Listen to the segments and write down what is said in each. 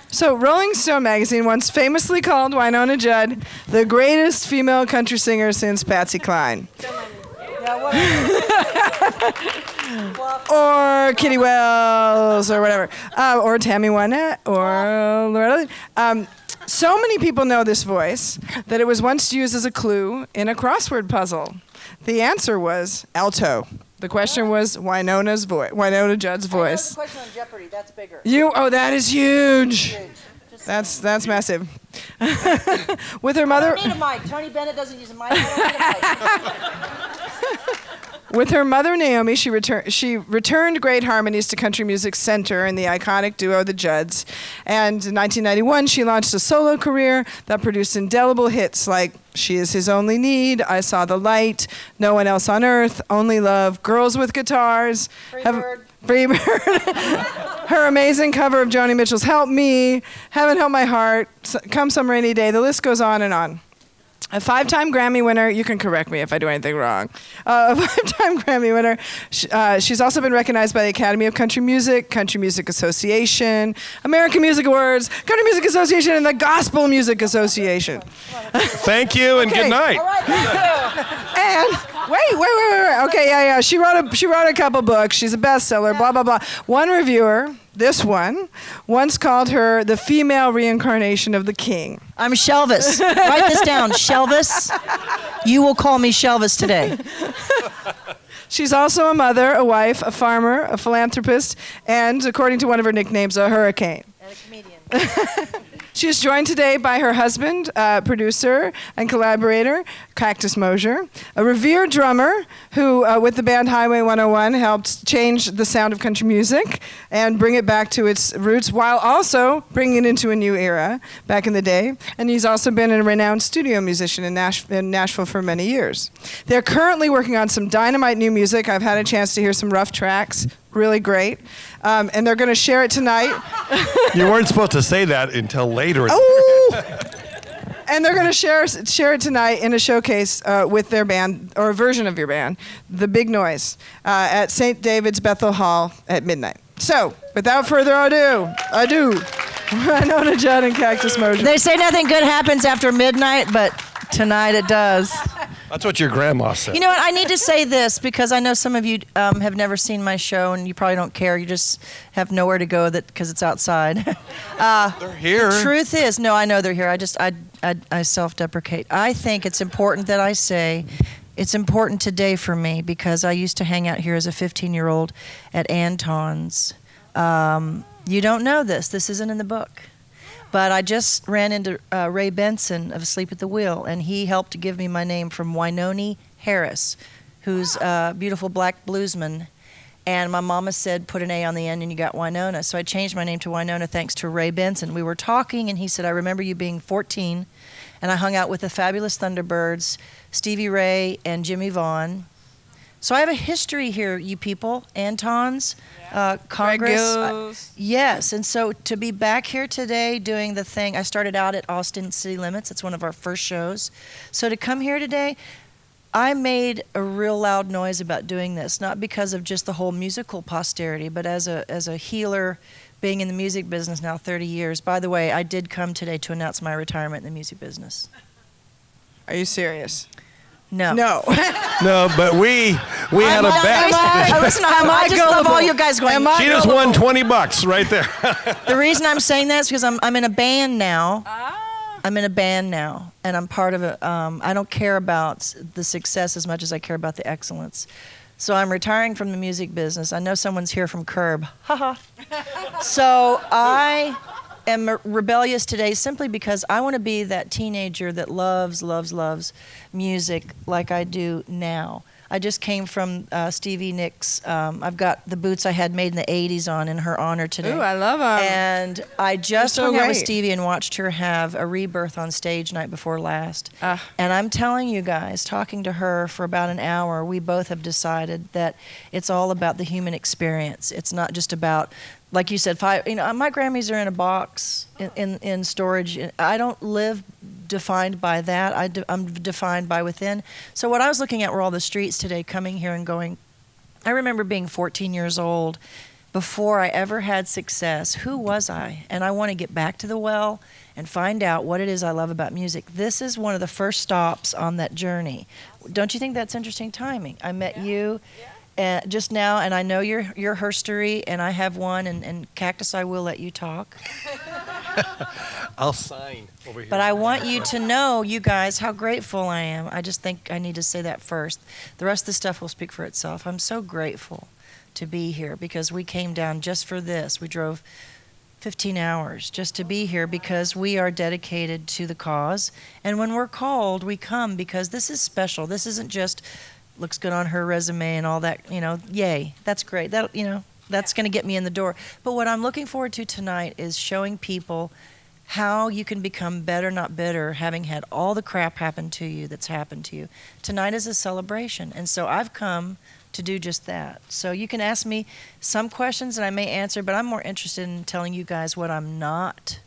So Rolling Stone magazine once famously called Wynonna Judd the greatest female country singer since Patsy Cline. Or Kitty Wells, or whatever. Or Tammy Wynette, or Loretta. So many people know this voice that it was once used as a clue in a crossword puzzle. The answer was alto. The question was Wynonna Judd's voice. The question on Jeopardy, that's bigger. That is huge. That's massive. With her mother. I don't need a mic. Tony Bennett doesn't use a mic. I don't need a mic. With her mother Naomi, she returned great harmonies to country music center in the iconic duo The Judds. And in 1991, she launched a solo career that produced indelible hits like She Is His Only Need, I Saw the Light, No One Else on Earth, Only Love, Girls with Guitars, Free Bird. Her amazing cover of Joni Mitchell's Help Me, Heaven Help My Heart, Come Some Rainy Day. The list goes on and on. A 5-time Grammy winner, you can correct me if I do anything wrong. A 5-time Grammy winner. She's also been recognized by the Academy of Country Music, Country Music Association, American Music Awards, Country Music Association, and the Gospel Music Association. Thank you and good night. All right, thank you. And wait. Okay, yeah. She wrote a couple books. She's a bestseller. Blah blah blah. One reviewer, this one, once called her the female reincarnation of the king. I'm Shelvis. Write this down, Shelvis. You will call me Shelvis today. She's also a mother, a wife, a farmer, a philanthropist, and, according to one of her nicknames, a hurricane. And a comedian. She is joined today by her husband, producer and collaborator, Cactus Mosier, a revered drummer who, with the band Highway 101, helped change the sound of country music and bring it back to its roots while also bringing it into a new era back in the day. And he's also been a renowned studio musician in Nashville for many years. They're currently working on some dynamite new music. I've had a chance to hear some rough tracks. Really great. And they're going to share it tonight. You weren't supposed to say that until later. Oh! And they're going to share it tonight in a showcase with their band, or a version of your band, The Big Noise, at St. David's Bethel Hall at midnight. So, without further ado, Wynonna Judd and Cactus Mosier. They say nothing good happens after midnight, but tonight it does. That's what your grandma said. You know what? I need to say this because I know some of you have never seen my show and you probably don't care. You just have nowhere to go because it's outside. They're here. The truth is, no, I know they're here. I self-deprecate. I think it's important that I say it's important today for me because I used to hang out here as a 15-year-old at Anton's. You don't know this. This isn't in the book. But I just ran into Ray Benson of Asleep at the Wheel, and he helped to give me my name from Wynonna Harris, who's a beautiful black bluesman. And my mama said, put an A on the end and you got Wynonna. So I changed my name to Wynonna thanks to Ray Benson. We were talking, and he said, I remember you being 14, and I hung out with the Fabulous Thunderbirds, Stevie Ray, and Jimmy Vaughn. So I have a history here, you people. Anton's, Congress. Yes, and so to be back here today doing the thing, I started out at Austin City Limits. It's one of our first shows. So to come here today, I made a real loud noise about doing this, not because of just the whole musical posterity, but as a healer being in the music business now 30 years. By the way, I did come today to announce my retirement in the music business. Are you serious? No. No. No, but we had a bet. I just love all you guys going. She just won $20 right there. The reason I'm saying that is because I'm in a band now. I'm in a band now, and I'm part of it. I don't care about the success as much as I care about the excellence. So I'm retiring from the music business. I know someone's here from Curb. Haha. So I am rebellious today simply because I want to be that teenager that loves music like I do now. I just came from Stevie Nicks. I've got the boots I had made in the 80s on in her honor today. Ooh, I love them. And I just hung out with Stevie and watched her have a rebirth on stage night before last. And I'm telling you guys, talking to her for about an hour, we both have decided that it's all about the human experience. It's not just about, like you said, my Grammys are in a box in storage. I don't live defined by that. I'm defined by within. So what I was looking at were all the streets today, coming here and going. I remember being 14 years old, before I ever had success, who was I? And I want to get back to the well and find out what it is I love about music. This is one of the first stops on that journey. Don't you think that's interesting timing? I met you just now, and I know your herstory, and I have one, and Cactus, I will let you talk. I'll sign over here. But I want you to know, you guys, how grateful I am. I just think I need to say that first. The rest of the stuff will speak for itself. I'm so grateful to be here because we came down just for this. We drove 15 hours just to be here because we are dedicated to the cause. And when we're called, we come because this is special. This isn't just looks good on her resume and all that, yay, that's great. That, that's going to get me in the door. But what I'm looking forward to tonight is showing people how you can become better, not bitter, having had all the crap happen to you that's happened to you. Tonight is a celebration. And so I've come to do just that. So you can ask me some questions and I may answer, but I'm more interested in telling you guys what I'm not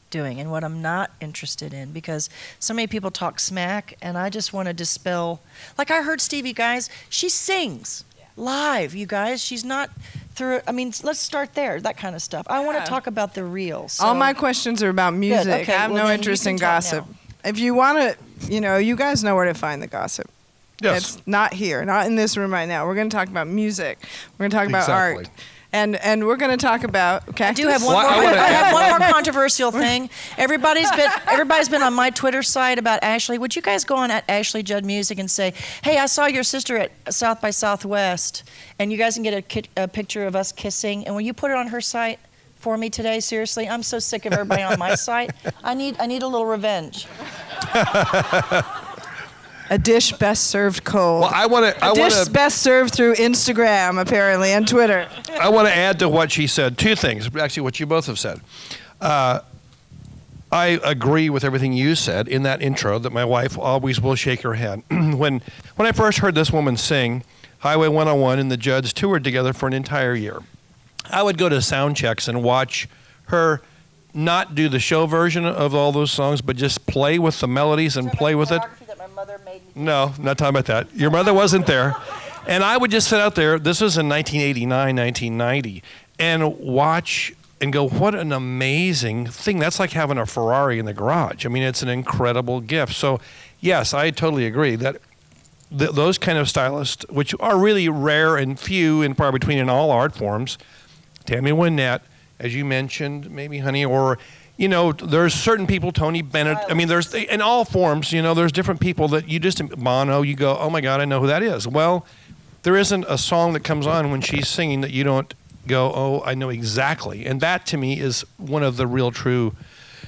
doing and what I'm not interested in, because so many people talk smack and I just want to dispel. Like I heard Stevie, guys, she sings live, you guys. She's not through, let's start there, that kind of stuff. I want to talk about the real. So. All my questions are about music. Okay, I have well, no then interest you in can talk gossip. now. If you want to, you guys know where to find the gossip. Yes. It's not here, not in this room right now. We're going to talk about music. We're going to talk about art. And we're going to talk about Cactus. I do have one more. I have one more controversial thing. Everybody's been on my Twitter site about Ashley. Would you guys go on at Ashley Judd Music and say, "Hey, I saw your sister at South by Southwest, and you guys can get a picture of us kissing." And will you put it on her site for me today? Seriously, I'm so sick of everybody on my site. I need a little revenge. A dish best served cold. Well, I want A dish best served through Instagram, apparently, and Twitter. I want to add to what she said. Two things, actually, what you both have said. I agree with everything you said in that intro that my wife always will shake her head. When I first heard this woman sing Highway 101 and the Judds toured together for an entire year, I would go to sound checks and watch her not do the show version of all those songs, but just play with the melodies and play with it. No, not talking about that. Your mother wasn't there. And I would just sit out there, this was in 1989, 1990, and watch and go, what an amazing thing. That's like having a Ferrari in the garage. It's an incredible gift. So, yes, I totally agree that those kind of stylists, which are really rare and few and far between in all art forms, Tammy Wynette, as you mentioned, maybe Honey, or there's certain people, Tony Bennett. There's in all forms. There's different people that you just Bono. You go, oh my God, I know who that is. Well, there isn't a song that comes on when she's singing that you don't go, oh, I know exactly. And that to me is one of the real true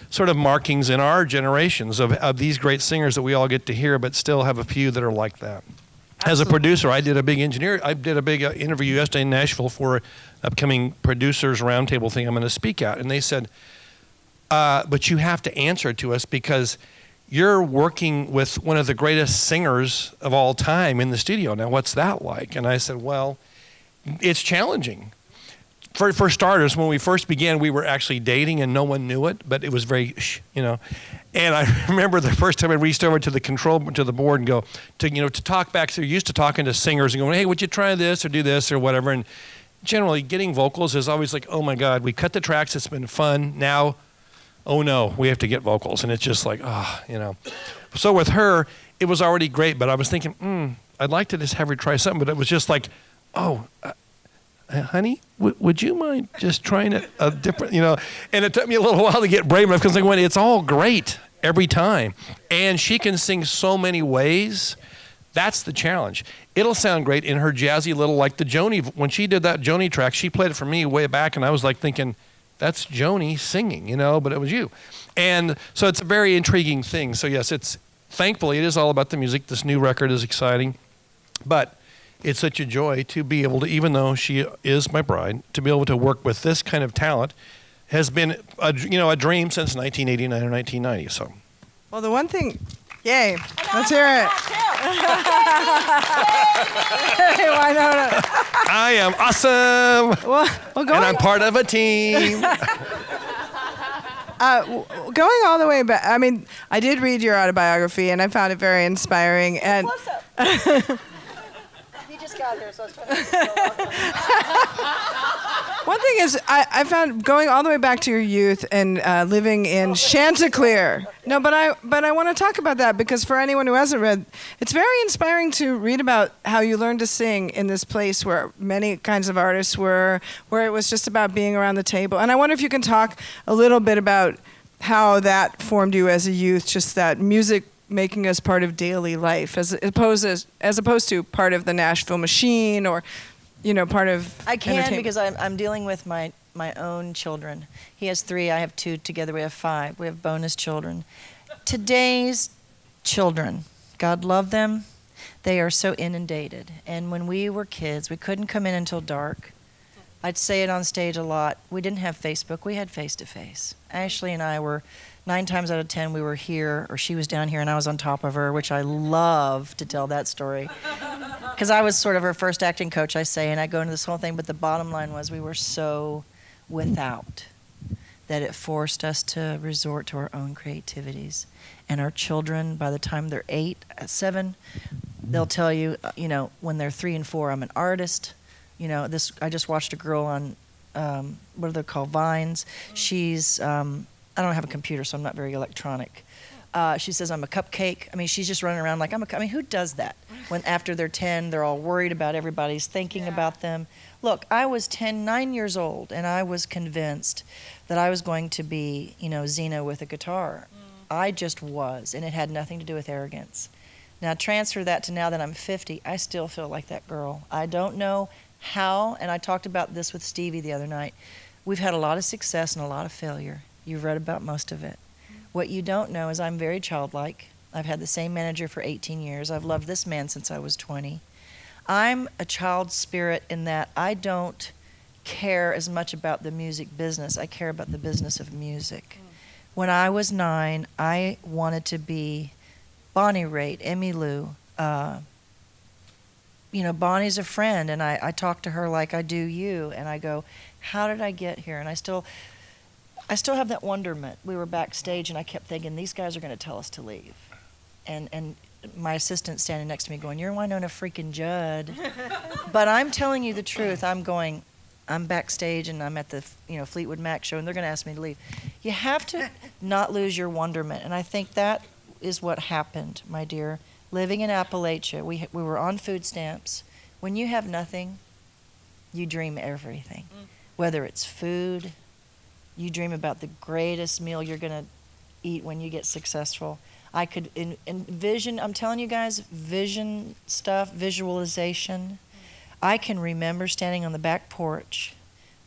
sort of markings in our generations of these great singers that we all get to hear, but still have a few that are like that. Absolutely. As a producer, I did a big interview yesterday in Nashville for an upcoming producers roundtable thing I'm going to speak at, and they said, but you have to answer to us because you're working with one of the greatest singers of all time in the studio. Now, what's that like? And I said, well, it's challenging. For starters, when we first began, we were actually dating and no one knew it, but it was very, And I remember the first time I reached over to the board and go, to talk back. So you're used to talking to singers and going, hey, would you try this or do this or whatever? And generally getting vocals is always like, oh my God, we cut the tracks. It's been fun. Now, oh no, we have to get vocals. And it's just like, So with her, it was already great, but I was thinking, I'd like to just have her try something. But it was just like, honey, would you mind just trying a different, And it took me a little while to get brave enough because it's all great every time. And she can sing so many ways. That's the challenge. It'll sound great in her jazzy little, like the Joni. When she did that Joni track, she played it for me way back, and I was like thinking, that's Joni singing, but it was you. And so it's a very intriguing thing. So yes, thankfully it is all about the music. This new record is exciting, but it's such a joy to be able to, even though she is my bride, to be able to work with this kind of talent has been a dream since 1989 or 1990. So. Well, the one thing, yay, let's hear it. Hey, Wynonna. I am awesome. Well, and I'm part of a team. Going all the way back, I did read your autobiography and I found it very inspiring. And He just got here, so I was trying to One thing is, I found going all the way back to your youth and living in Chanticleer. No, but I want to talk about that because for anyone who hasn't read, it's very inspiring to read about how you learned to sing in this place where many kinds of artists were, where it was just about being around the table. And I wonder if you can talk a little bit about how that formed you as a youth, just that music making us part of daily life, as opposed to part of the Nashville machine or, part of I can entertainment. because I'm dealing with my own children. He has 3, I have 2, together we have 5. We have bonus children. Today's children, God love them, they are so inundated. And when we were kids, we couldn't come in until dark. I'd say it on stage a lot. We didn't have Facebook, we had face-to-face. Ashley and I were, 9 times out of 10, we were here, or she was down here and I was on top of her, which I love to tell that story. Because I was sort of her first acting coach, I say, and I go into this whole thing, but the bottom line was we were so without that it forced us to resort to our own creativities. And our children, by the time they're 8, 7, they'll tell you, when they're 3 and 4, I'm an artist. I just watched a girl on, what are they called, Vines. She's, I don't have a computer, so I'm not very electronic. She says, I'm a cupcake. I mean, she's just running around like, who does that? When after they're 10, they're all worried about everybody's thinking about them. Look, I was 9 years old, and I was convinced that I was going to be, Xena with a guitar. I just was, and it had nothing to do with arrogance. Now, transfer that to now that I'm 50, I still feel like that girl. I don't know how, and I talked about this with Stevie the other night. We've had a lot of success and a lot of failure. You've read about most of it. What you don't know is I'm very childlike. I've had the same manager for 18 years. I've loved this man since I was 20. I'm a child spirit in that I don't care as much about the music business. I care about the business of music. When I was 9, I wanted to be Bonnie Raitt, Emmylou. Bonnie's a friend, and I talk to her like I do you, and I go, how did I get here? And I still have that wonderment. We were backstage, and I kept thinking, these guys are going to tell us to leave. And my assistant standing next to me going, you're Wynonna freaking Judd. But I'm telling you the truth. I'm backstage, and I'm at the Fleetwood Mac show, and they're going to ask me to leave. You have to not lose your wonderment, and I think that is what happened, my dear. Living in Appalachia, we were on food stamps. When you have nothing, you dream everything. Whether it's food, you dream about the greatest meal you're going to eat when you get successful. I could envision, I'm telling you guys, vision stuff, visualization. I can remember standing on the back porch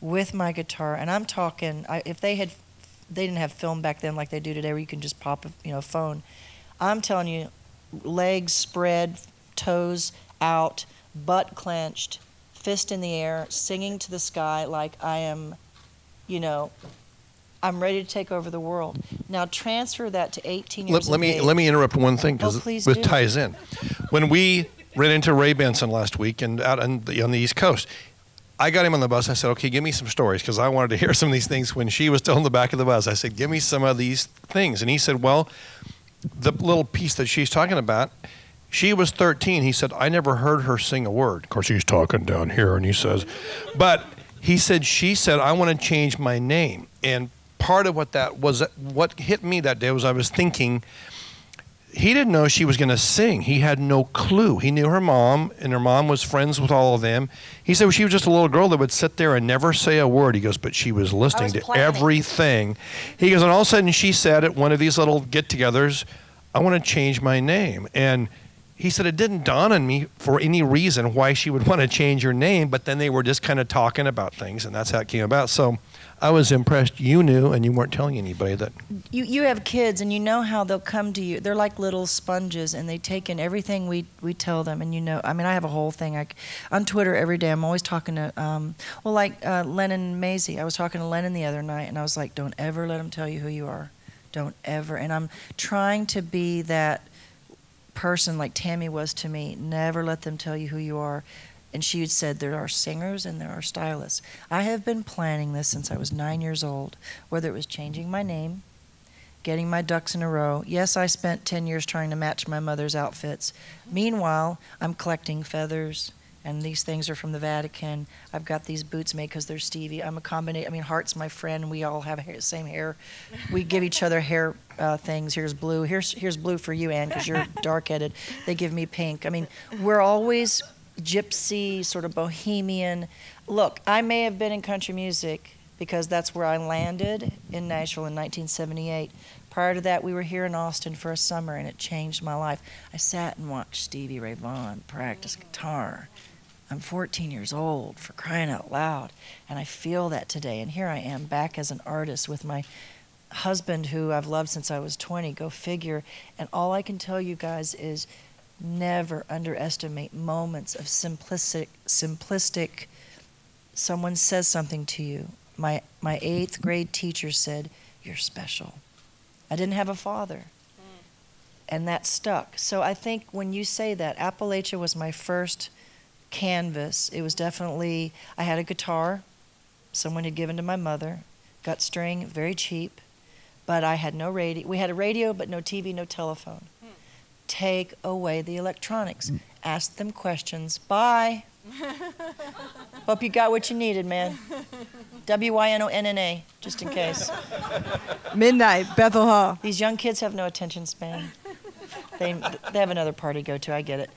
with my guitar, and I'm talking, if they didn't have film back then like they do today where you can just pop a phone. I'm telling you, legs spread, toes out, butt clenched, fist in the air, singing to the sky like I am, I'm ready to take over the world. Now transfer that to 18 years of age. Let me interrupt one thing because it ties in. When we ran into Ray Benson last week and out on the East Coast, I got him on the bus. I said, okay, give me some stories because I wanted to hear some of these things when she was still in the back of the bus. I said, give me some of these things. And he said, well, the little piece that she's talking about, she was 13. He said, I never heard her sing a word. Of course, he's talking down here, and he says, but he said, she said, I want to change my name. And part of what hit me that day was I was thinking, he didn't know she was going to sing. He had no clue. He knew her mom, and her mom was friends with all of them. He said she was just a little girl that would sit there and never say a word. He goes, but she was listening to everything. He goes, and all of a sudden she said at one of these little get-togethers, I want to change my name. And he said it didn't dawn on me for any reason why she would want to change her name, but then they were just kind of talking about things, and that's how it came about. So I was impressed you knew and you weren't telling anybody that. You have kids, and you know how they'll come to you. They're like little sponges, and they take in everything we tell them. And I have a whole thing. On Twitter every day, I'm always talking to, Lennon and Maisie. I was talking to Lennon the other night, and I was like, don't ever let them tell you who you are. Don't ever. And I'm trying to be that person like Tammy was to me. Never let them tell you who you are. And she had said there are singers and there are stylists. I have been planning this since I was 9 years old, whether it was changing my name, getting my ducks in a row. Yes, I spent 10 years trying to match my mother's outfits. Meanwhile, I'm collecting feathers and these things are from the Vatican. I've got these boots made because they're Stevie. I'm a combination. I mean, Hart's my friend. We all have same hair. We give each other hair things. Here's blue. Here's blue for you, Ann, because you're dark-headed. They give me pink. I mean, we're always gypsy, sort of bohemian. Look, I may have been in country music because that's where I landed in Nashville in 1978. Prior to that, we were here in Austin for a summer, and it changed my life. I sat and watched Stevie Ray Vaughan practice guitar. I'm 14 years old, for crying out loud, and I feel that today. And here I am back as an artist with my husband, who I've loved since I was 20, go figure. And all I can tell you guys is never underestimate moments of simplistic, someone says something to you. My 8th grade teacher said, "You're special." I didn't have a father, and that stuck. So I think when you say that, Appalachia was my first canvas. It was definitely, I had a guitar someone had given to my mother, gut string, very cheap, but I had no radio. We had a radio, but no TV, no telephone. Take away the electronics. Ask them questions. Bye. Hope you got what you needed, man. Wynonna, just in case. Midnight, Bethel Hall. These young kids have no attention span. They have another party to go to. I get it.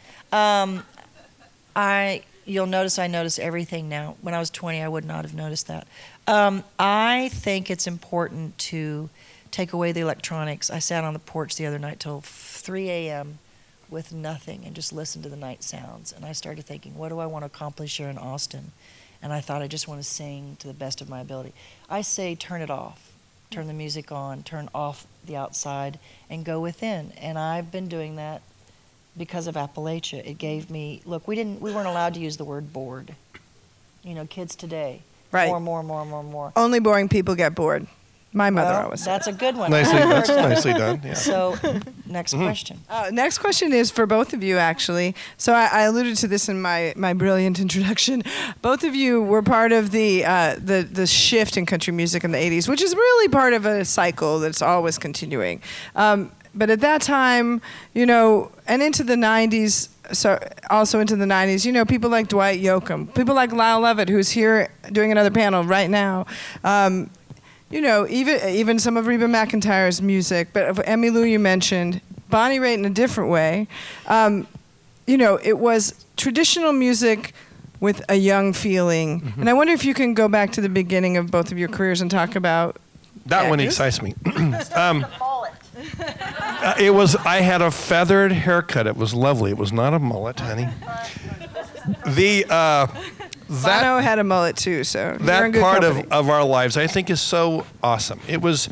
You'll notice I notice everything now. When I was 20, I would not have noticed that. I think it's important to take away the electronics. I sat on the porch the other night till 3 a.m. with nothing and just listened to the night sounds. And I started thinking, what do I want to accomplish here in Austin? And I thought I just want to sing to the best of my ability. I say turn it off. Turn the music on, turn off the outside, and go within. And I've been doing that because of Appalachia. It gave me, look, we weren't allowed to use the word bored. You know, kids today. Right. More. Only boring people get bored. My mother always said. That's a good one. That's nicely done. Yeah. So, next question. Next question is for both of you, actually. So I alluded to this in my brilliant introduction. Both of you were part of the shift in country music in the 80s, which is really part of a cycle that's always continuing. But at that time, you know, and into the 90s, so also into the 90s, you know, people like Dwight Yoakam, people like Lyle Lovett, who's here doing another panel right now. You know, even some of Reba McEntire's music, but of Emmylou you mentioned, Bonnie Raitt in a different way. You know, it was traditional music with a young feeling. Mm-hmm. And I wonder if you can go back to the beginning of both of your careers and talk about that. One excites me. It was, I had a feathered haircut. It was lovely. It was not a mullet, honey. Bono had a mullet too, so that part of our lives I think is so awesome. It was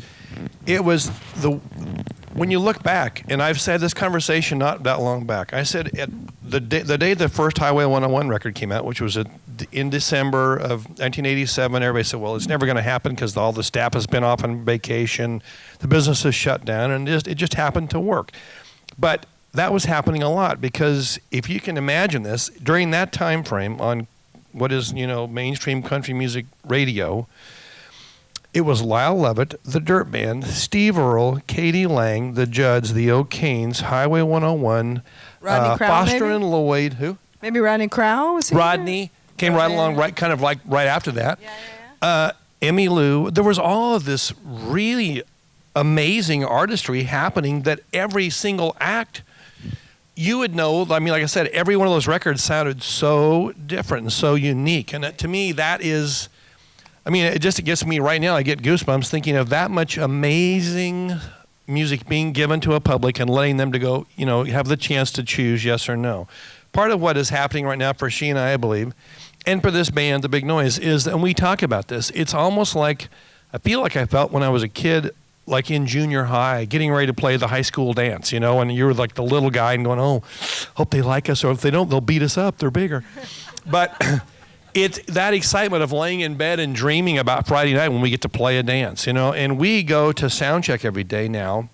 when you look back, and I've said this conversation not that long back. I said at the day the first Highway 101 record came out, which was in December of 1987. Everybody said, "Well, it's never going to happen because all the staff has been off on vacation, the business is shut down," and it just happened to work. But that was happening a lot because if you can imagine this, during that time frame on what is, you know, mainstream country music radio, it was Lyle Lovett, the Dirt Band, Steve Earle, Katie Lang, the Judds, the O'Kanes, Highway 101, Rodney Crowell, Foster maybe? and Lloyd, who? Maybe Rodney Crowell was here? Rodney came right along, kind of like right after that. Emmylou. There was all of this really amazing artistry happening that every single act, you would know. I mean, like I said, every one of those records sounded so different and so unique. And to me, that is, I mean, it gets me right now. I get goosebumps thinking of that much amazing music being given to a public and letting them to go, you know, have the chance to choose yes or no. Part of what is happening right now for she and I believe, and for this band, The Big Noise, is that when we talk about this, it's almost like, I feel like I felt when I was a kid, like in junior high, getting ready to play the high school dance, you know, and you were like the little guy and going, "Oh, hope they like us, or if they don't, they'll beat us up. They're bigger." But it's that excitement of laying in bed and dreaming about Friday night when we get to play a dance, you know. And we go to sound check every day now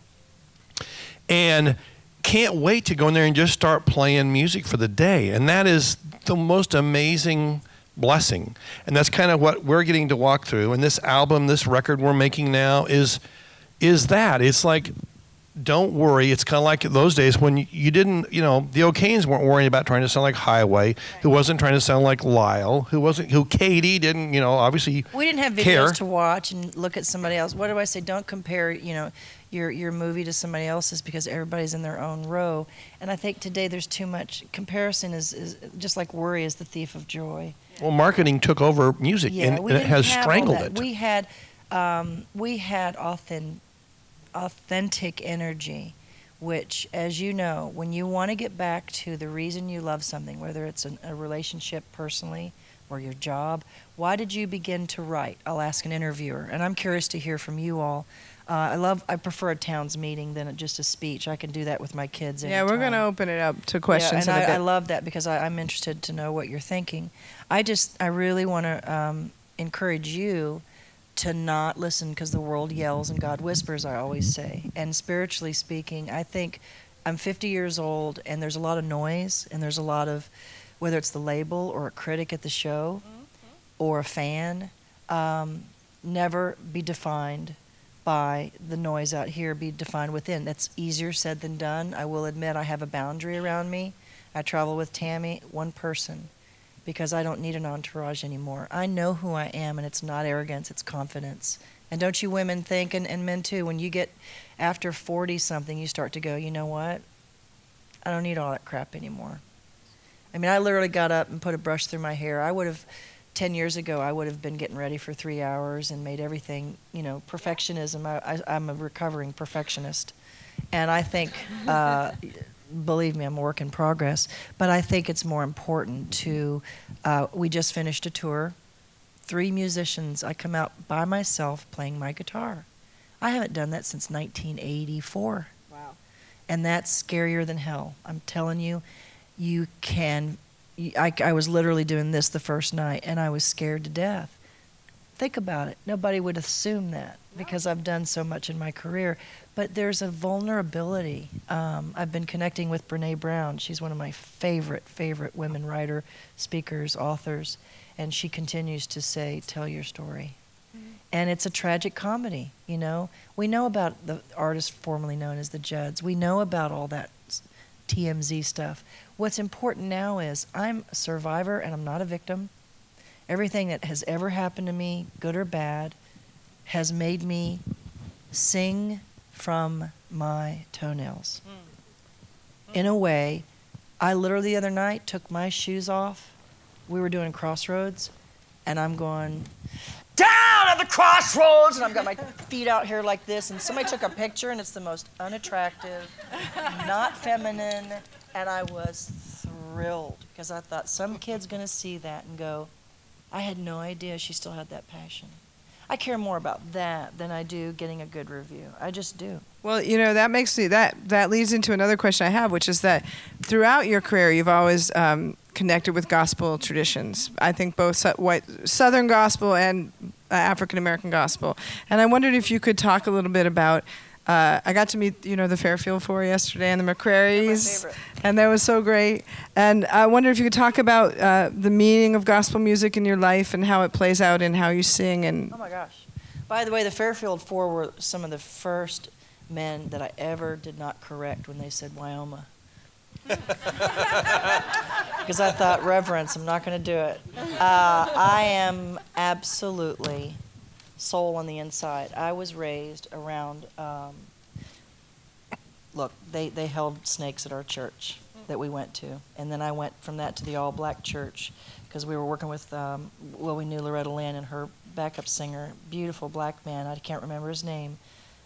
and can't wait to go in there and just start playing music for the day. And that is the most amazing blessing. And that's kind of what we're getting to walk through. And this album, this record we're making now is that. It's like don't worry. It's kind of like those days when you didn't, the O'Kanes weren't worrying about trying to sound like Highway, who wasn't trying to sound like Lyle, who Katie didn't, obviously We didn't have videos care. to watch and look at somebody else. What do I say? Don't compare, your movie to somebody else's because everybody's in their own row. And I think today there's too much comparison is just like worry is the thief of joy. Well, marketing took over music, Yeah, and we it didn't has have all strangled that. it. We had authentic energy, which, as you know, when you want to get back to the reason you love something, whether it's a relationship personally or your job, why did you begin to write? I'll ask an interviewer, and I'm curious to hear from you all. I prefer a towns meeting than just a speech. I can do that with my kids anytime. Yeah, we're going to open it up to questions Yeah, in a bit. I love that because I'm interested to know what you're thinking. I really want to encourage you to not listen because the world yells and God whispers, I always say. And spiritually speaking, I think I'm 50 years old and there's a lot of noise and there's a lot of, whether it's the label or a critic at the show or a fan, never be defined by the noise out here, be defined within. That's easier said than done. I will admit I have a boundary around me. I travel with Tammy, one person, because I don't need an entourage anymore. I know who I am, and it's not arrogance, it's confidence. And don't you women think, and men too, when you get after 40-something, you start to go, you know what? I don't need all that crap anymore. I mean, I literally got up and put a brush through my hair. 10 years ago, I would have been getting ready for 3 hours and made everything, perfectionism. I'm a recovering perfectionist. And I think, believe me, I'm a work in progress, but I think it's more important to, we just finished a tour, 3 musicians. I come out by myself playing my guitar. I haven't done that since 1984. Wow. And that's scarier than hell. I'm telling you, I was literally doing this the first night, and I was scared to death. Think about it. Nobody would assume that because I've done so much in my career. But there's a vulnerability. I've been connecting with Brene Brown. She's one of my favorite women writer, speakers, authors. And she continues to say, tell your story. Mm-hmm. And it's a tragic comedy, We know about the artists formerly known as the Judds. We know about all that TMZ stuff. What's important now is I'm a survivor and I'm not a victim. Everything that has ever happened to me, good or bad, has made me sing from my toenails. In a way, I literally the other night took my shoes off. We were doing Crossroads, and I'm going, down at the crossroads, and I've got my feet out here like this, and somebody took a picture, and it's the most unattractive, not feminine, and I was thrilled because I thought some kid's going to see that and go, I had no idea she still had that passion. I care more about that than I do getting a good review. I just do. Well, that makes me that leads into another question I have, which is that throughout your career, you've always connected with gospel traditions. I think both white Southern gospel and African American gospel. And I wondered if you could talk a little bit about. I got to meet the Fairfield Four yesterday and the McCrarys, and that was so great. And I wonder if you could talk about the meaning of gospel music in your life and how it plays out in how you sing. And oh my gosh! By the way, the Fairfield Four were some of the first men that I ever did not correct when they said Wyoma. Because I thought, reverence, I'm not going to do it. I am absolutely soul on the inside. I was raised around, look, they held snakes at our church that we went to. And then I went from that to the all-black church because we were working with, we knew Loretta Lynn and her backup singer, beautiful black man. I can't remember his name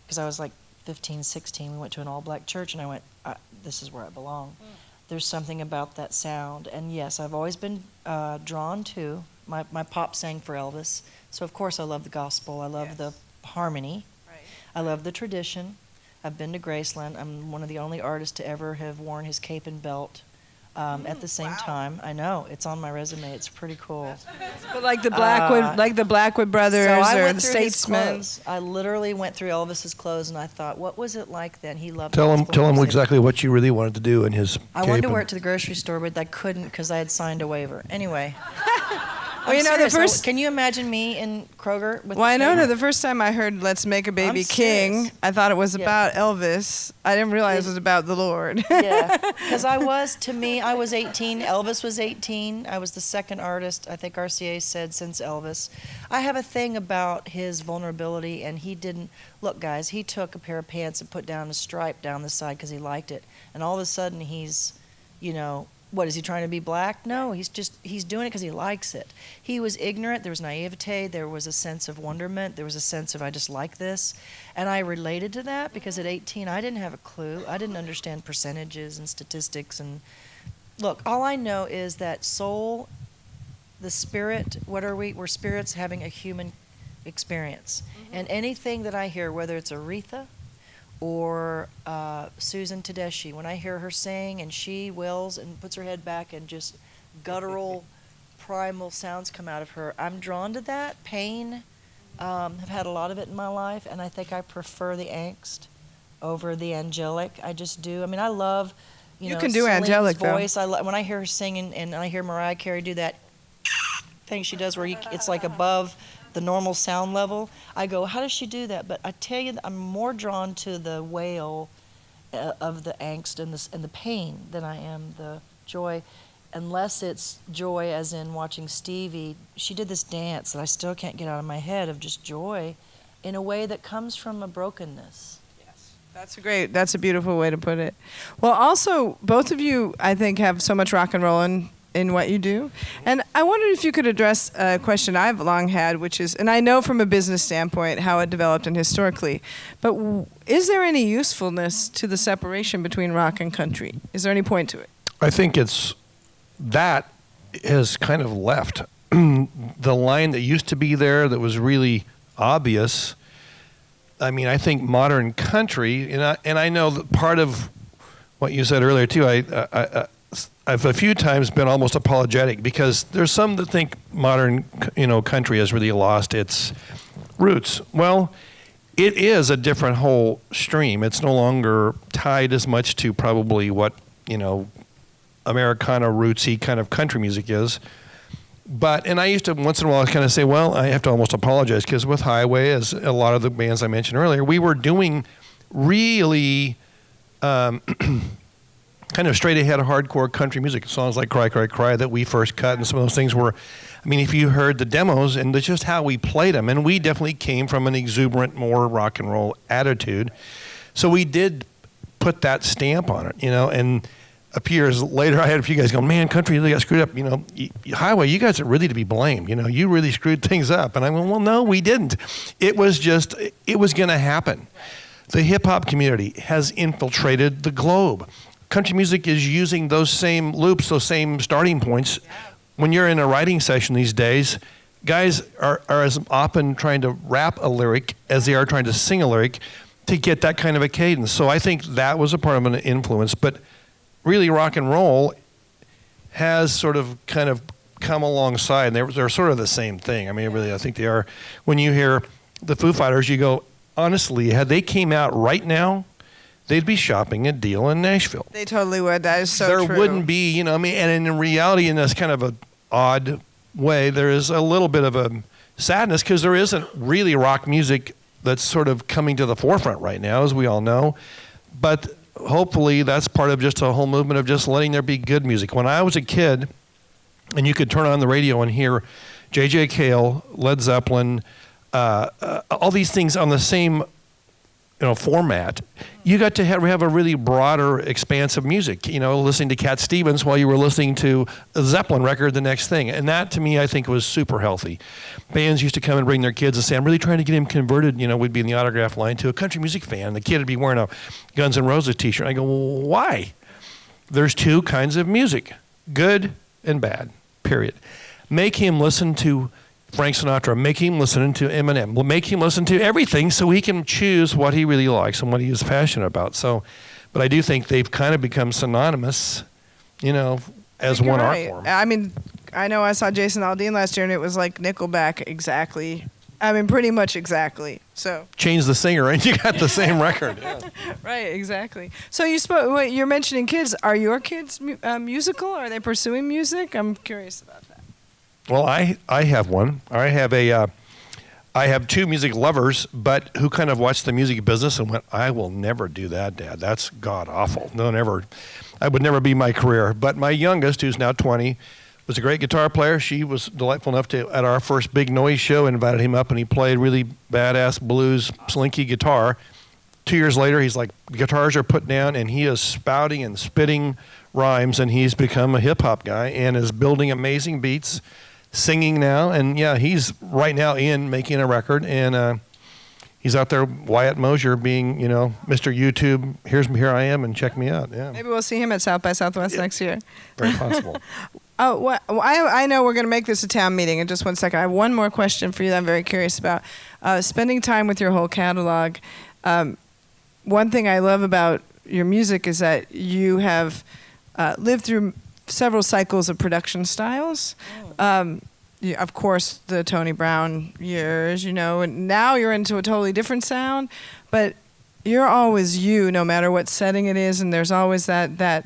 because I was like 15, 16. We went to an all-black church, and I went, this is where I belong. There's something about that sound. And yes, I've always been drawn to, my pop sang for Elvis, so of course I love the gospel. I love the harmony. Right. I love the tradition. I've been to Graceland. I'm one of the only artists to ever have worn his cape and belt at the same time. I know, it's on my resume. It's pretty cool. But like the Blackwood Brothers or the Statesmen. I literally went through Elvis's clothes and I thought, what was it like then? He loved Tell gospel him music. exactly what you really wanted to do in his I wanted to wear it to the grocery store, but I couldn't because I had signed a waiver. Anyway, Well, you know, the serious. first. Can you imagine me in Kroger with Wynonna, the first time I heard "Let's Make a Baby I'm King," serious. I thought it was Yeah. about Elvis. I didn't realize it was about the Lord. Yeah, because I was 18. Elvis was 18. I was the second artist, I think RCA said, since Elvis. I have a thing about his vulnerability, and he didn't. Look, guys, he took a pair of pants and put down a stripe down the side because he liked it. And all of a sudden he's, what, is he trying to be black? No, he's doing it because he likes it. He was ignorant. There was naivete. There was a sense of wonderment. There was a sense of, I just like this. And I related to that because at 18, I didn't have a clue. I didn't understand percentages and statistics. And look, all I know is that soul, the spirit, what are we? We're spirits having a human experience. And anything that I hear, whether it's Aretha or Susan Tedeschi, when I hear her sing and she wails and puts her head back and just guttural, primal sounds come out of her, I'm drawn to that. Pain, I've had a lot of it in my life, and I think I prefer the angst over the angelic. I just do. I mean, I love, You can do Celine's angelic, though. voice. When I hear her singing and I hear Mariah Carey do that thing she does where it's like above the normal sound level, I go, how does she do that? But I tell you, I'm more drawn to the wail of the angst and the pain than I am the joy, unless it's joy as in watching Stevie. She did this dance that I still can't get out of my head of just joy in a way that comes from a brokenness. That's a beautiful way to put it. Well, also, both of you, I think, have so much rock and roll in what you do. And I wondered if you could address a question I've long had, which is, and I know from a business standpoint how it developed and historically, but is there any usefulness to the separation between rock and country? Is there any point to it? I think that has kind of left. The line that used to be there that was really obvious. I mean, I think modern country, and I know that part of what you said earlier too, I've a few times been almost apologetic because there's some that think modern, country has really lost its roots. Well, it is a different whole stream. It's no longer tied as much to probably what, Americana rootsy kind of country music is. And I used to once in a while kind of say, well, I have to almost apologize because with Highway, as a lot of the bands I mentioned earlier, we were doing really kind of straight ahead hardcore country music, songs like Cry, Cry, Cry that we first cut, and some of those things were, I mean, if you heard the demos and that's just how we played them, and we definitely came from an exuberant, more rock and roll attitude. So we did put that stamp on it, and a few years later, I had a few guys go, man, country really got screwed up. Highway, you guys are really to be blamed. You really screwed things up. And I went, well, no, we didn't. It was going to happen. The hip hop community has infiltrated the globe. Country music is using those same loops, those same starting points. When you're in a writing session these days, guys are as often trying to rap a lyric as they are trying to sing a lyric to get that kind of a cadence. So I think that was a part of an influence. But really, rock and roll has sort of kind of come alongside, and they're sort of the same thing. I mean, really, I think they are. When you hear the Foo Fighters, you go, honestly, had they came out right now, they'd be shopping a deal in Nashville. They totally would. That is so there true. Wouldn't be, and in reality, in this kind of an odd way, there is a little bit of a sadness because there isn't really rock music that's sort of coming to the forefront right now, as we all know. But hopefully that's part of just a whole movement of just letting there be good music. When I was a kid, and you could turn on the radio and hear J.J. Cale, Led Zeppelin, all these things on the same format, you got to have a really broader expanse of music, listening to Cat Stevens while you were listening to a Zeppelin record the next thing. And that, to me, I think was super healthy. Bands used to come and bring their kids and say, I'm really trying to get him converted, we'd be in the autograph line to a country music fan. And the kid would be wearing a Guns N' Roses t-shirt. I go, well, why? There's two kinds of music, good and bad, period. Make him listen to Frank Sinatra, make him listen to Eminem, make him listen to everything so he can choose what he really likes and what he is passionate about. So, but I do think they've kind of become synonymous, as one art form. I mean, I know I saw Jason Aldean last year, and it was like Nickelback exactly. I mean, pretty much exactly. So change the singer, and you got the same record. Yeah. Right, exactly. So you're mentioning kids. Are your kids musical? Are they pursuing music? I'm curious about that. Well, I have one. I have two music lovers, but who kind of watched the music business and went, I will never do that, Dad. That's god awful. No, never. I would never be my career. But my youngest, who's now 20, was a great guitar player. She was delightful enough to, at our first big noise show, invited him up, and he played really badass blues, slinky guitar. 2 years later, he's like, the guitars are put down, and he is spouting and spitting rhymes, and he's become a hip-hop guy and is building amazing beats, singing now. And, yeah, he's right now making a record, and he's out there, Wynonna Mosier, being, Mr. YouTube, here I am, and check me out. Yeah. Maybe we'll see him at South by Southwest next year. Very possible. Oh, I know we're going to make this a town meeting in just 1 second. I have one more question for you that I'm very curious about. Spending time with your whole catalog, one thing I love about your music is that you have lived through several cycles of production styles. Of course, the Tony Brown years, and now you're into a totally different sound, but you're always you, no matter what setting it is, and there's always that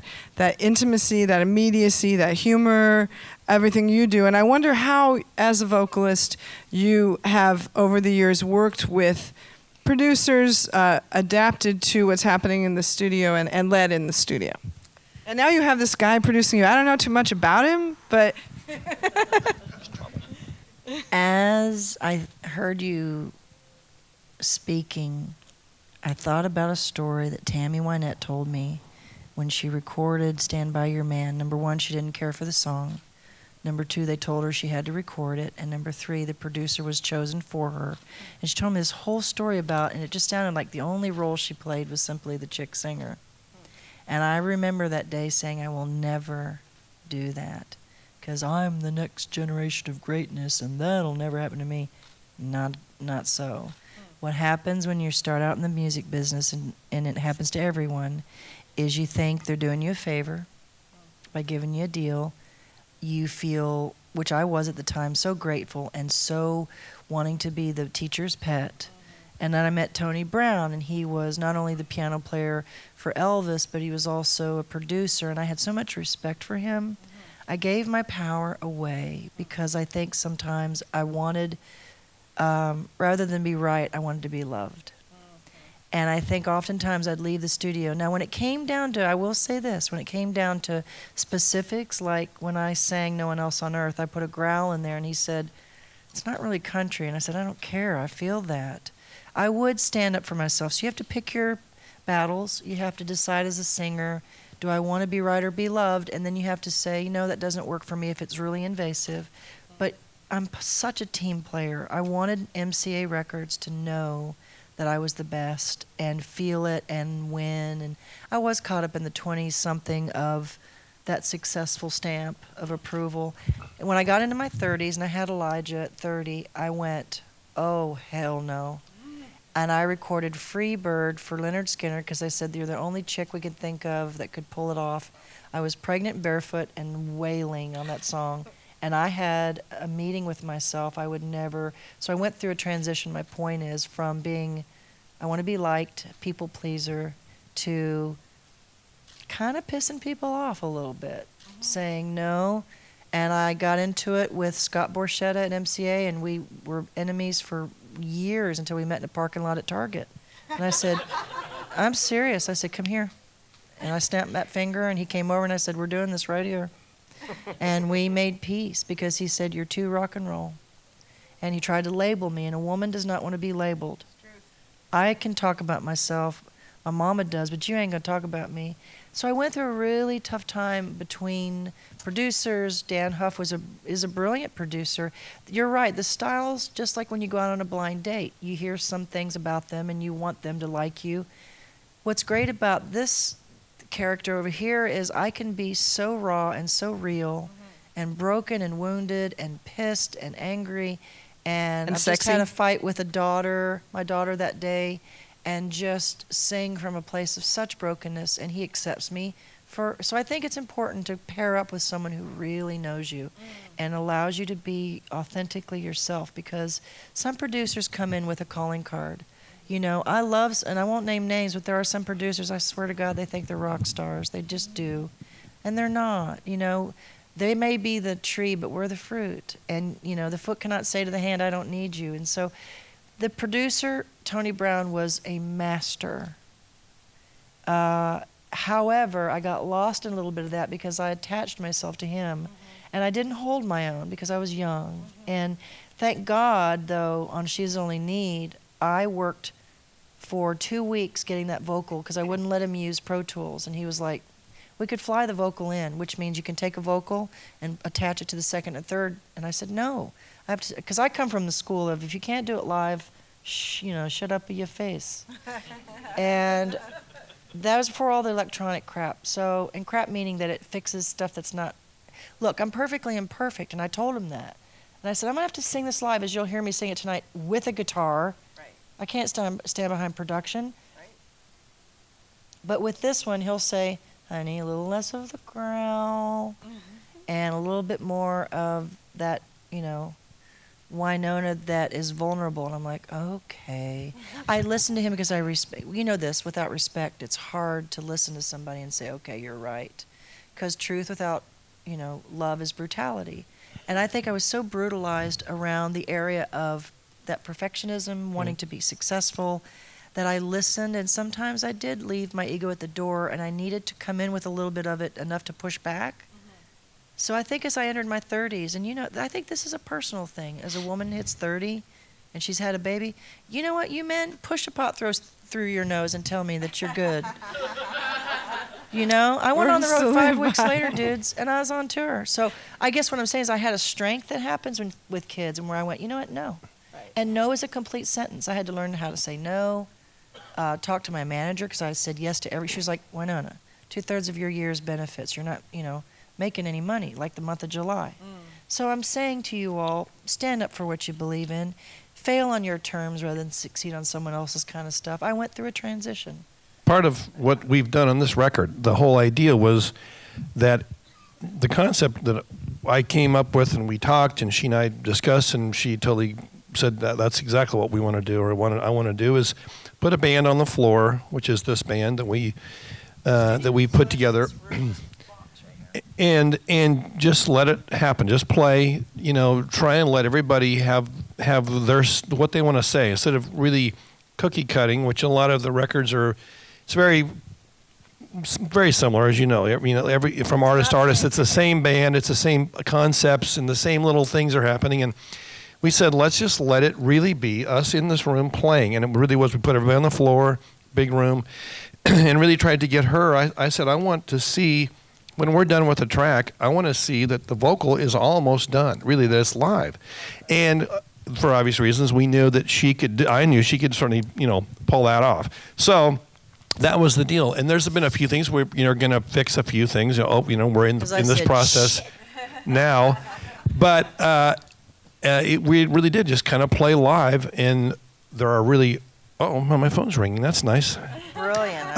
intimacy, that immediacy, that humor, everything you do. And I wonder how, as a vocalist, you have, over the years, worked with producers, adapted to what's happening in the studio and led in the studio. And now you have this guy producing you. I don't know too much about him, but... As I heard you speaking, I thought about a story that Tammy Wynette told me when she recorded Stand By Your Man. Number one, she didn't care for the song. Number two, they told her she had to record it. And number three, the producer was chosen for her. And she told me this whole story about, and it just sounded like the only role she played was simply the chick singer. And I remember that day saying, I will never do that, because I'm the next generation of greatness, and that'll never happen to me. Not so. What happens when you start out in the music business, and it happens to everyone, is you think they're doing you a favor by giving you a deal. You feel, which I was at the time, so grateful and so wanting to be the teacher's pet. And then I met Tony Brown, and he was not only the piano player for Elvis, but he was also a producer, and I had so much respect for him. I gave my power away because I think sometimes I wanted, rather than be right, I wanted to be loved. And I think oftentimes I'd leave the studio. Now, when it came down to, I will say this, when it came down to specifics, like when I sang No One Else on Earth, I put a growl in there, and he said, it's not really country. And I said, I don't care. I feel that. I would stand up for myself. So you have to pick your battles. You have to decide as a singer, do I want to be right or be loved? And then you have to say, that doesn't work for me if it's really invasive. But I'm such a team player. I wanted MCA Records to know that I was the best and feel it and win. And I was caught up in the 20-something of that successful stamp of approval. And when I got into my 30s and I had Elijah at 30, I went, oh, hell no. And I recorded Free Bird for Leonard Skinner because I said, you're the only chick we could think of that could pull it off. I was pregnant, barefoot, and wailing on that song. And I had a meeting with myself. I would never... So I went through a transition, my point is, from being, I want to be liked, people pleaser, to kind of pissing people off a little bit, saying no. And I got into it with Scott Borchetta at MCA, and we were enemies for years until we met in a parking lot at Target. And I said, I'm serious. I said, come here. And I snapped that finger, and he came over, and I said, we're doing this right here. And we made peace because he said, you're too rock and roll. And he tried to label me, and a woman does not want to be labeled. I can talk about myself. My mama does, but you ain't going to talk about me. So I went through a really tough time between producers. Dan Huff is a brilliant producer. You're right. The styles, just like when you go out on a blind date, you hear some things about them and you want them to like you. What's great about this character over here is I can be so raw and so real and broken and wounded and pissed and angry. And I just had a fight with my daughter that day, and just sing from a place of such brokenness, and he accepts me. So I think it's important to pair up with someone who really knows you and allows you to be authentically yourself, because some producers come in with a calling card. I love, and I won't name names, but there are some producers, I swear to God, they think they're rock stars. They just do. And they're not. they may be the tree, but we're the fruit. And, you know, the foot cannot say to the hand, I don't need you. And so the producer, Tony Brown, was a master. However, I got lost in a little bit of that because I attached myself to him. And I didn't hold my own because I was young. And thank God, though, on She's Only Need, I worked for 2 weeks getting that vocal because I wouldn't let him use Pro Tools. And he was like, we could fly the vocal in, which means you can take a vocal and attach it to the second and third. And I said, no, I have to, because I come from the school of if you can't do it live, shut up your face. And that was before all the electronic crap. So, and crap meaning that it fixes stuff that's not. Look, I'm perfectly imperfect, and I told him that. And I said, I'm going to have to sing this live, as you'll hear me sing it tonight, with a guitar. Right. I can't stand behind production. Right. But with this one, he'll say, honey, a little less of the growl, and a little bit more of that, you know, Wynonna that is vulnerable. And I'm like, okay. I listen to him because I respect. You know this, without respect, it's hard to listen to somebody and say, okay, you're right. Because truth without, you know, love is brutality. And I think I was so brutalized around the area of that perfectionism, wanting to be successful, that I listened, and sometimes I did leave my ego at the door, and I needed to come in with a little bit of it, enough to push back. So I think as I entered my 30s, and you know, I think this is a personal thing. As a woman hits 30 and she's had a baby, you know what, you men, push a pot through your nose and tell me that you're good. You know, I went on the road 5 weeks later, dudes, and I was on tour. So I guess what I'm saying is I had a strength that happens with kids, and where I went, you know what, no. Right. And no is a complete sentence. I had to learn how to say no, talk to my manager, because I said yes to every, she was like, Wynonna, 2/3 of your year's benefits. You're not, you know, making any money, like the month of July. So I'm saying to you all, stand up for what you believe in. Fail on your terms rather than succeed on someone else's kind of stuff. I went through a transition. Part of what we've done on this record, the whole idea was that the concept that I came up with and we talked and she and I discussed, and she totally said that's exactly what we want to do, or I want to do, is put a band on the floor, which is this band that we put together. And just let it happen. Just play. You know, try and let everybody have their what they want to say instead of really cookie cutting, which a lot of the records are. It's very similar, as you know. Every from artist to artist, it's the same band, it's the same concepts, and the same little things are happening. And we said, let's just let it really be us in this room playing. And it really was. We put everybody on the floor, big room, and really tried to get her. I said, I want to see. When we're done with the track, I want to see that the vocal is almost done, really, that it's live. And for obvious reasons, we knew that I knew she could certainly, you know, pull that off. So that was the deal. And there's been a few things we're, you know, going to fix a few things. We're in this process now. But we really did just kind of play live, and there are really, my phone's ringing. That's nice. Brilliant.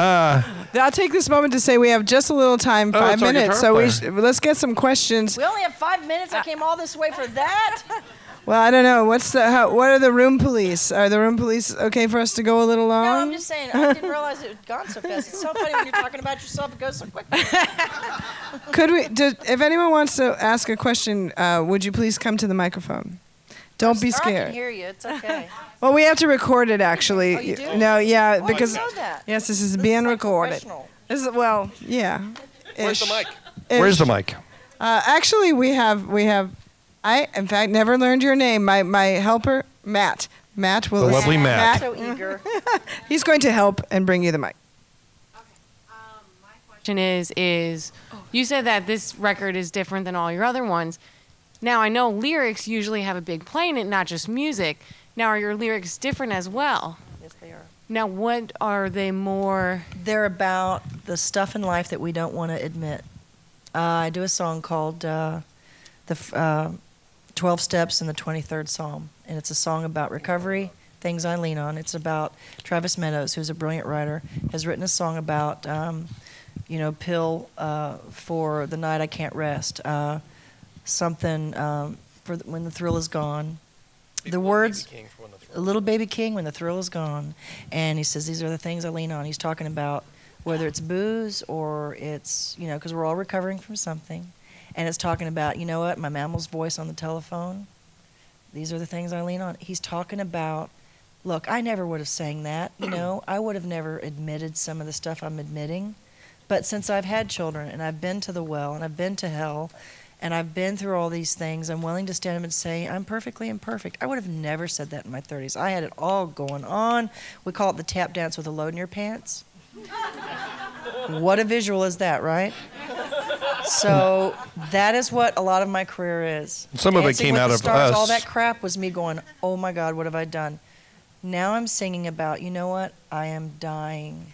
I'll take this moment to say we have just a little time, 5 minutes, so let's get some questions. We only have 5 minutes. I came all this way for that. Well, I don't know. What are the room police? Are the room police okay for us to go a little long? No, I'm just saying. I didn't realize it had gone so fast. It's so funny when you're talking about yourself. It goes so quickly. Could we? If anyone wants to ask a question, would you please come to the microphone? Don't be scared. I can hear you. It's okay. Well, we have to record it, actually. Oh, you do? No, yeah, Oh, because I know that. yes, this is being like recorded. professional. Yeah. Where's the mic? Ish. Where's the mic? Actually, we have. I, in fact, never learned your name. My helper, Matt. Matt will. The lovely Matt. So eager. He's going to help and bring you the mic. My question is you said that this record is different than all your other ones. Now, I know lyrics usually have a big play in it, not just music. Now, are your lyrics different as well? Yes, they are. Now, what are they more? They're about the stuff in life that we don't want to admit. I do a song called the 12 Steps in the 23rd Psalm, and it's a song about recovery, things I lean on. It's about Travis Meadows, who's a brilliant writer, has written a song about, pill for the night I can't rest, something for when the thrill is gone. The words, a little baby king when the thrill is gone. And he says, these are the things I lean on. He's talking about whether it's booze or it's, because we're all recovering from something. And it's talking about, you know what, my mammal's voice on the telephone. These are the things I lean on. He's talking about, look, I never would have sang that, you know. I would have never admitted some of the stuff I'm admitting. But since I've had children and I've been to the well and I've been to hell and I've been through all these things, I'm willing to stand up and say, I'm perfectly imperfect. I would have never said that in my 30s. I had it all going on. We call it the tap dance with a load in your pants. What a visual is that, right? So that is what a lot of my career is. Some of it Dancing came with out the of Stars, us. All that crap was me going, oh my God, what have I done? Now I'm singing about, you know what? I am dying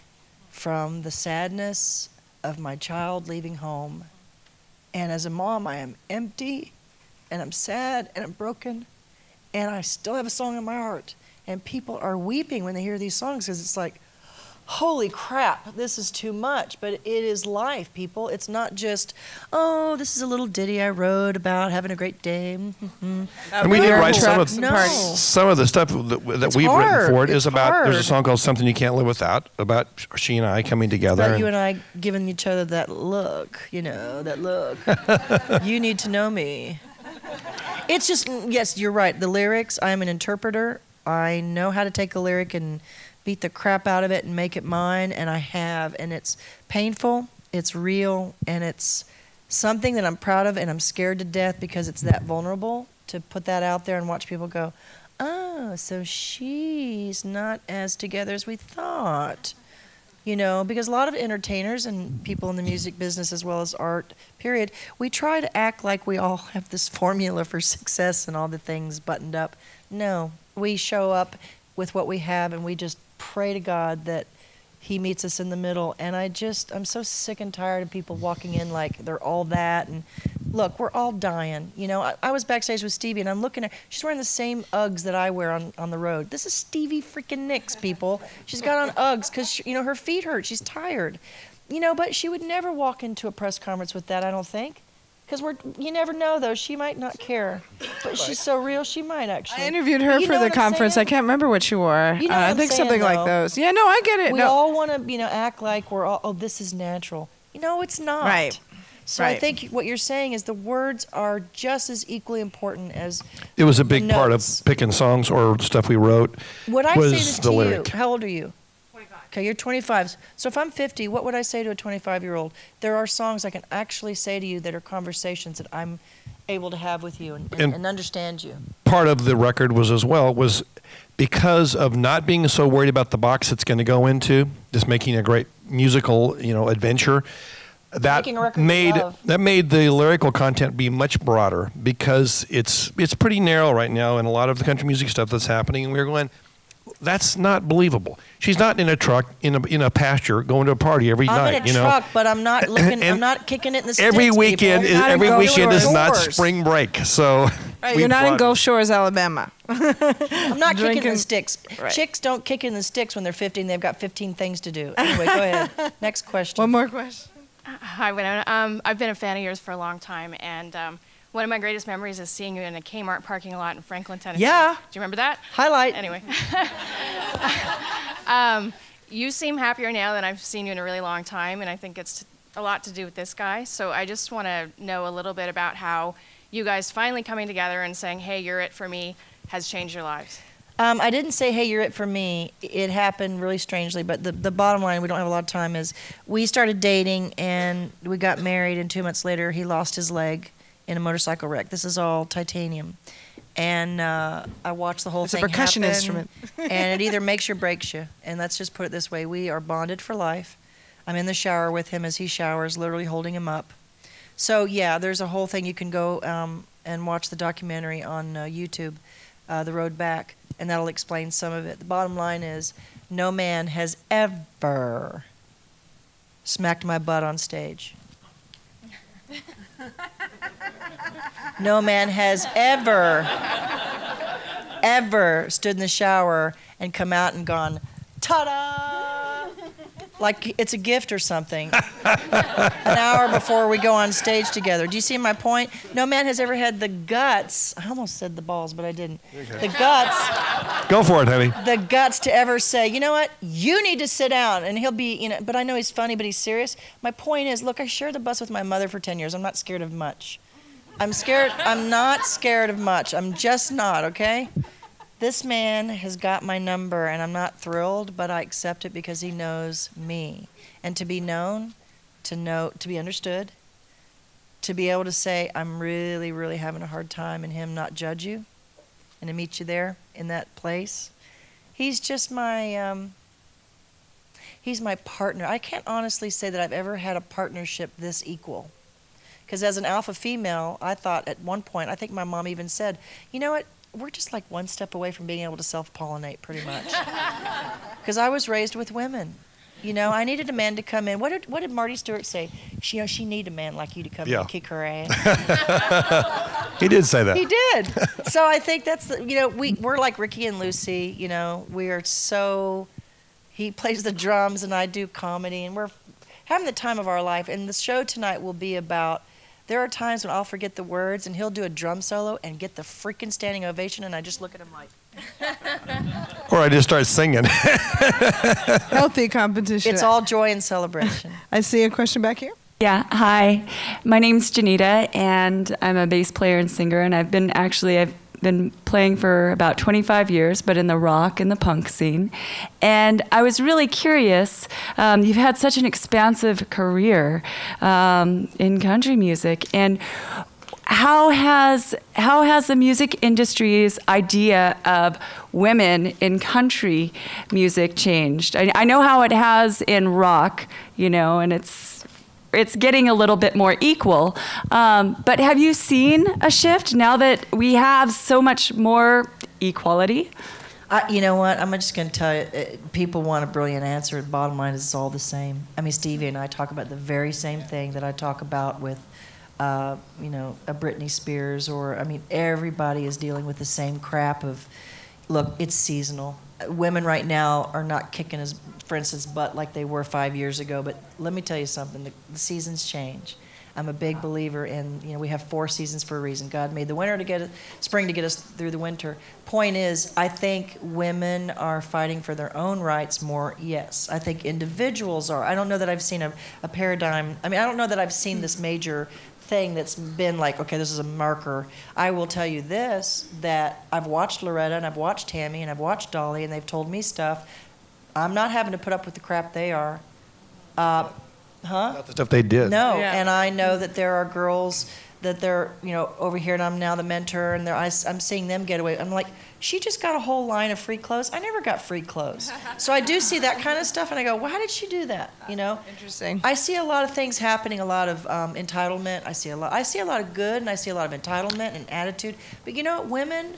from the sadness of my child leaving home. And as a mom, I am empty, and I'm sad, and I'm broken, and I still have a song in my heart. And people are weeping when they hear these songs because it's like, holy crap, this is too much. But it is life, people. It's not just, oh, this is a little ditty I wrote about having a great day. And we did write some of, No. some of the stuff that It's we've hard. written for it is It's about, there's a hard. song called Something You Can't Live Without, about she and I coming together. About you and I giving each other that look, you know, that look. You need to know me. It's just, yes, you're right. The lyrics, I am an interpreter. I know how to take a lyric and beat the crap out of it and make it mine, and I have. And it's painful, it's real, and it's something that I'm proud of, and I'm scared to death because it's that vulnerable to put that out there and watch people go, oh, so she's not as together as we thought. You know, because a lot of entertainers and people in the music business as well as art, period, we try to act like we all have this formula for success and all the things buttoned up. No, we show up with what we have and we just pray to God that He meets us in the middle. And I'm so sick and tired of people walking in like they're all that. And look, we're all dying. You know, I was backstage with Stevie and I'm looking at, she's wearing the same Uggs that I wear on the road. This is Stevie freaking Nicks, people. She's got on Uggs because, you know, her feet hurt. She's tired. You know, but she would never walk into a press conference with that, I don't think. Because you never know, though. She might not care. But she's so real, she might actually. I interviewed her You for know the what I'm conference. saying? I can't remember what she wore. You know what I I'm think saying, something like though? those. Yeah, no, I get it. We No. all want to, you know, act like we're all, oh, this is natural. You know, it's not. Right. So I Right. think what you're saying is the words are just as equally important as It was a big part of notes. picking songs or stuff we wrote. What I was say this the to lyric. you. How old are you? 25. Okay, you're 25. So if I'm 50, what would I say to a 25-year-old? There are songs I can actually say to you that are conversations that I'm able to have with you and understand you. Part of the record was because of not being so worried about the box it's going to go into, just making a great musical, you know, adventure. That Making a record we love. made the lyrical content be much broader because it's pretty narrow right now in a lot of the country music stuff that's happening, and we're going, that's not believable. She's not in a truck in a pasture going to a party every I'm night. in a you know? truck, but I'm not looking. And I'm not kicking it in the sticks. Every weekend, people. Not in every Gulf weekend is Shores. not spring break. So Right, we you're not in brought- Gulf Shores, Alabama. I'm not kicking in Drinking- the sticks. Right. Chicks don't kick in the sticks when they're 50 and they've got 15 things to do. Anyway, go ahead. Next question. One more question. Hi, Wynonna. I've been a fan of yours for a long time, and one of my greatest memories is seeing you in a Kmart parking lot in Franklin, Tennessee. Yeah. Do you remember that? Highlight. Anyway. You seem happier now than I've seen you in a really long time, and I think it's a lot to do with this guy. So I just want to know a little bit about how you guys finally coming together and saying, hey, you're it for me, has changed your lives. I didn't say, hey, you're it for me. It happened really strangely, but the bottom line, we don't have a lot of time, is we started dating and we got married, and 2 months later he lost his leg in a motorcycle wreck. This is all titanium. And I watched the whole It's a thing percussion happen, instrument. and it either makes you or breaks you. And let's just put it this way. We are bonded for life. I'm in the shower with him as he showers, literally holding him up. So, yeah, there's a whole thing. You can go and watch the documentary on YouTube, The Road Back, and that'll explain some of it. The bottom line is no man has ever smacked my butt on stage. No man has ever stood in the shower and come out and gone, ta-da! like it's a gift or something. An hour before we go on stage together. Do you see my point? No man has ever had the guts. I almost said the balls, but I didn't. The guts. Go for it, honey. The guts to ever say, you know what? You need to sit down. And he'll be, you know, but I know he's funny, but he's serious. My point is, look, I shared the bus with my mother for 10 years. I'm not scared of much. I'm not scared of much. I'm just not, okay? This man has got my number, and I'm not thrilled, but I accept it because he knows me. And to be known, to be understood, to be able to say, I'm really, really having a hard time, and him not judge you, and to meet you there in that place. He's just he's my partner. I can't honestly say that I've ever had a partnership this equal. Because as an alpha female, I thought at one point, I think my mom even said, you know what? We're just like one step away from being able to self-pollinate pretty much. Because I was raised with women. You know, I needed a man to come in. What did Marty Stewart say? She needed a man like you to come in and kick her ass. He did say that. He did. So I think that's, we're like Ricky and Lucy. You know, we are so, he plays the drums and I do comedy. And we're having the time of our life. And the show tonight will be about, there are times when I'll forget the words and he'll do a drum solo and get the freaking standing ovation and I just look at him like. Or I just start singing. Healthy competition. It's all joy and celebration. I see a question back here. Yeah, hi. My name's Janita, and I'm a bass player and singer, and I've been playing for about 25 years, but in the rock and the punk scene. And I was really curious, you've had such an expansive career in country music, and how has the music industry's idea of women in country music changed? I know how it has in rock, and it's getting a little bit more equal. But have you seen a shift now that we have so much more equality? You know what? I'm just going to tell you, people want a brilliant answer. The bottom line is it's all the same. I mean, Stevie and I talk about the very same thing that I talk about with, a Britney Spears, everybody is dealing with the same crap of, look, it's seasonal. Women right now are not kicking, for instance, butt like they were 5 years ago. But let me tell you something: the seasons change. I'm a big believer in, we have 4 seasons for a reason. God made the winter to get us, spring to get us through the winter. Point is, I think women are fighting for their own rights more. Yes, I think individuals are. I don't know that I've seen a paradigm. I don't know that I've seen this major thing that's been like, okay, this is a marker. I will tell you this, that I've watched Loretta and I've watched Tammy and I've watched Dolly and they've told me stuff. I'm not having to put up with the crap they are. Not the stuff they did. No, yeah. And I know that there are girls that they're, over here, and I'm now the mentor, and I'm seeing them get away. I'm like, she just got a whole line of free clothes. I never got free clothes. So I do see that kind of stuff, and I go, well, how did she do that? Interesting. I see a lot of things happening, a lot of entitlement. I see a lot of good, and I see a lot of entitlement and attitude. But women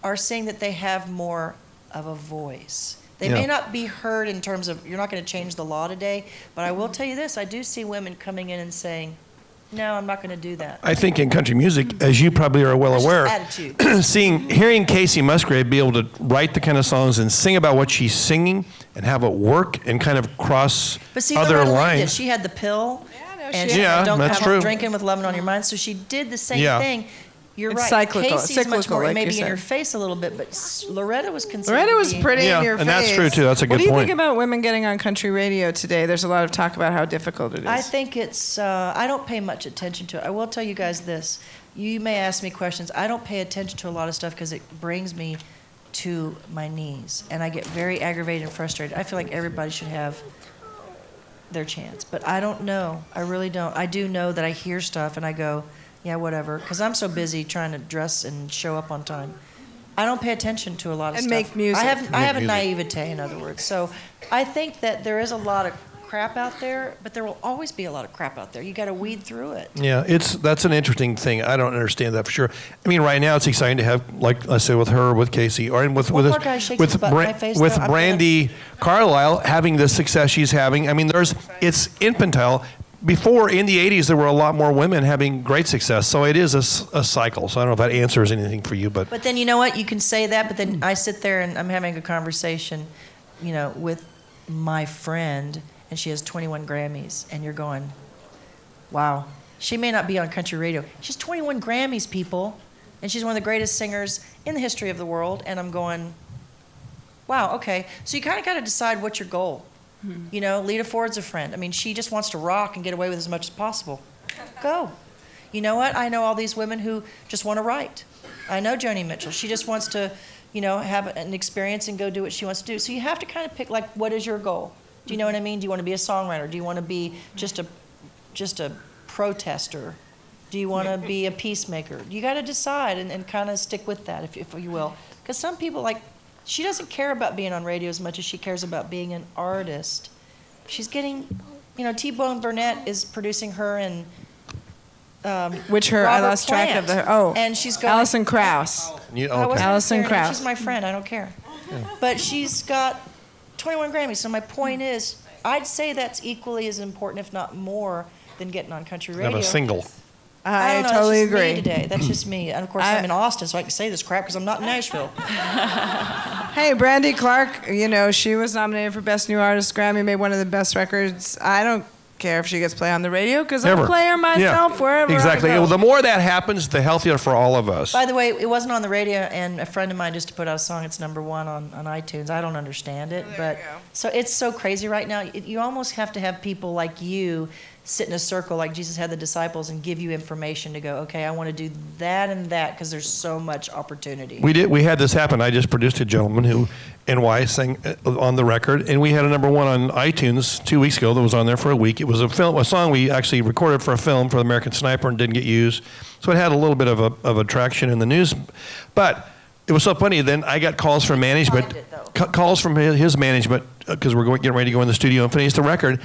are seeing that they have more of a voice. They may not be heard in terms of, you're not going to change the law today, but I will tell you this, I do see women coming in and saying, no, I'm not going to do that. I think in country music, as you probably are well aware, hearing Casey Musgrave be able to write the kind of songs and sing about what she's singing and have it work and kind of cross other lines. She had the pill, and don't have true. Drinking with Lovin' on Your Mind, so she did the same thing. You're it's right. Cyclical, Casey's much more like maybe in your face a little bit, but Loretta was considered. Loretta was pretty in your face. And that's true too. That's a good point. What do you think about women getting on country radio today? There's a lot of talk about how difficult it is. I think it's. I don't pay much attention to it. I will tell you guys this. You may ask me questions. I don't pay attention to a lot of stuff because it brings me to my knees, and I get very aggravated and frustrated. I feel like everybody should have their chance, but I don't know. I really don't. I do know that I hear stuff and I go, yeah, whatever, because I'm so busy trying to dress and show up on time. I don't pay attention to a lot of stuff. And make music. I have a naivete, in other words. So I think that there is a lot of crap out there, but there will always be a lot of crap out there. You got to weed through it. Yeah, that's an interesting thing. I don't understand that for sure. I mean, right now it's exciting to have, like I said, with her, with Casey, or with Brandy Carlisle having the success she's having. I mean, it's infantile. Before, in the 80s, there were a lot more women having great success. So it is a cycle. So I don't know if that answers anything for you. But then you know what? You can say that, but then I sit there and I'm having a conversation, with my friend, and she has 21 Grammys, and you're going, wow. She may not be on country radio. She's 21 Grammys, people, and she's one of the greatest singers in the history of the world, and I'm going, wow, okay. So you kind of got to decide what's your goal. You know, Lita Ford's a friend. I mean, she just wants to rock and get away with as much as possible. Go. You know what? I know all these women who just want to write. I know Joni Mitchell. She just wants to, you know, have an experience and go do what she wants to do. So you have to kind of pick, like, what is your goal? Do you know what I mean? Do you want to be a songwriter? Do you want to be just a protester? Do you want to be a peacemaker? You got to decide and kind of stick with that, if you will. Because some people, like, she doesn't care about being on radio as much as she cares about being an artist. She's getting, you know, T-Bone Burnett is producing her and Which her, Robert I lost track Plant. of the, oh. And she's going, Alison Krauss. I Okay. wasn't Alison her name. Krauss. She's my friend. I don't care. But she's got 21 Grammys. So my point is, I'd say that's equally as important, if not more, than getting on country radio. Have a single. I I don't know, totally that's just agree. Me today. That's just me. And of course, I'm in Austin, so I can say this crap because I'm not in Nashville. Hey, Brandy Clark, you know, she was nominated for Best New Artist Grammy, made one of the best records. I don't care if she gets play on the radio because I'm a player myself wherever Exactly. I go. Well, the more that happens, the healthier for all of us. By the way, it wasn't on the radio, and a friend of mine just put out a song. It's #1 on iTunes. I don't understand it, but so it's so crazy right now. You almost have to have people like you sit in a circle like Jesus had the disciples and give you information to go, okay, I want to do that and that because there's so much opportunity. We had this happen. I just produced a gentleman who NY sang on the record, and we had a #1 on iTunes 2 weeks ago that was on there for a week. It was a song we actually recorded for a film for the American Sniper and didn't get used, so it had a little bit of a traction in the news. But it was so funny. Then I got calls from management, calls from his management because we're getting ready to go in the studio and finish the record.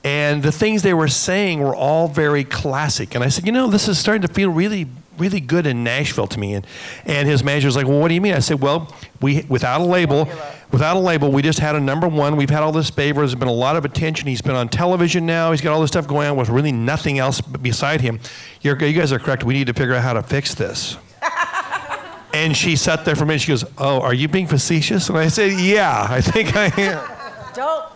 And the things they were saying were all very classic. And I said, you know, this is starting to feel really, really good in Nashville to me. And his manager was like, well, what do you mean? I said, well, without a label, we just had a #1. We've had all this favor. There's been a lot of attention. He's been on television now. He's got all this stuff going on with really nothing else beside him. You guys are correct. We need to figure out how to fix this. And she sat there for a minute. She goes, oh, are you being facetious? And I said, yeah, I think I am.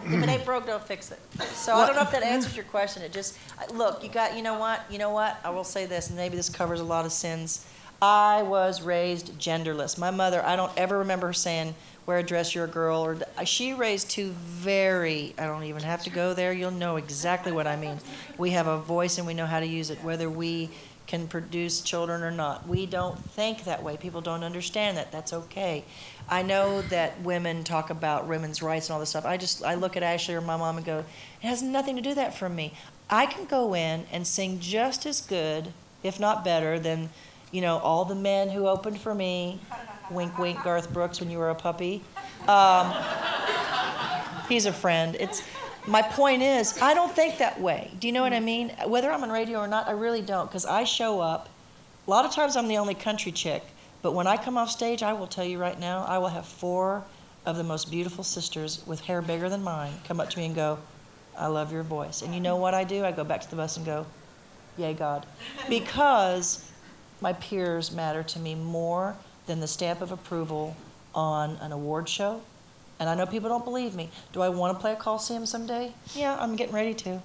If it ain't broke, don't fix it. So I don't know if that answers your question. It just, look, you know what? I will say this, and maybe this covers a lot of sins. I was raised genderless. My mother, I don't ever remember her saying, wear a dress, you're a girl. Or she raised two I don't even have to go there. You'll know exactly what I mean. We have a voice and we know how to use it, whether we can produce children or not. We don't think that way. People don't understand that. That's okay. I know that women talk about women's rights and all this stuff. I look at Ashley or my mom and go, it has nothing to do that for me. I can go in and sing just as good, if not better, than, you know, all the men who opened for me. Wink, wink, Garth Brooks when you were a puppy. He's a friend. My point is, I don't think that way. Do you know what I mean? Whether I'm on radio or not, I really don't, because I show up. A lot of times I'm the only country chick. But when I come off stage, I will tell you right now, I will have 4 of the most beautiful sisters with hair bigger than mine come up to me and go, I love your voice. And you know what I do? I go back to the bus and go, yay, God. Because my peers matter to me more than the stamp of approval on an award show. And I know people don't believe me. Do I want to play a Coliseum someday? Yeah, I'm getting ready to.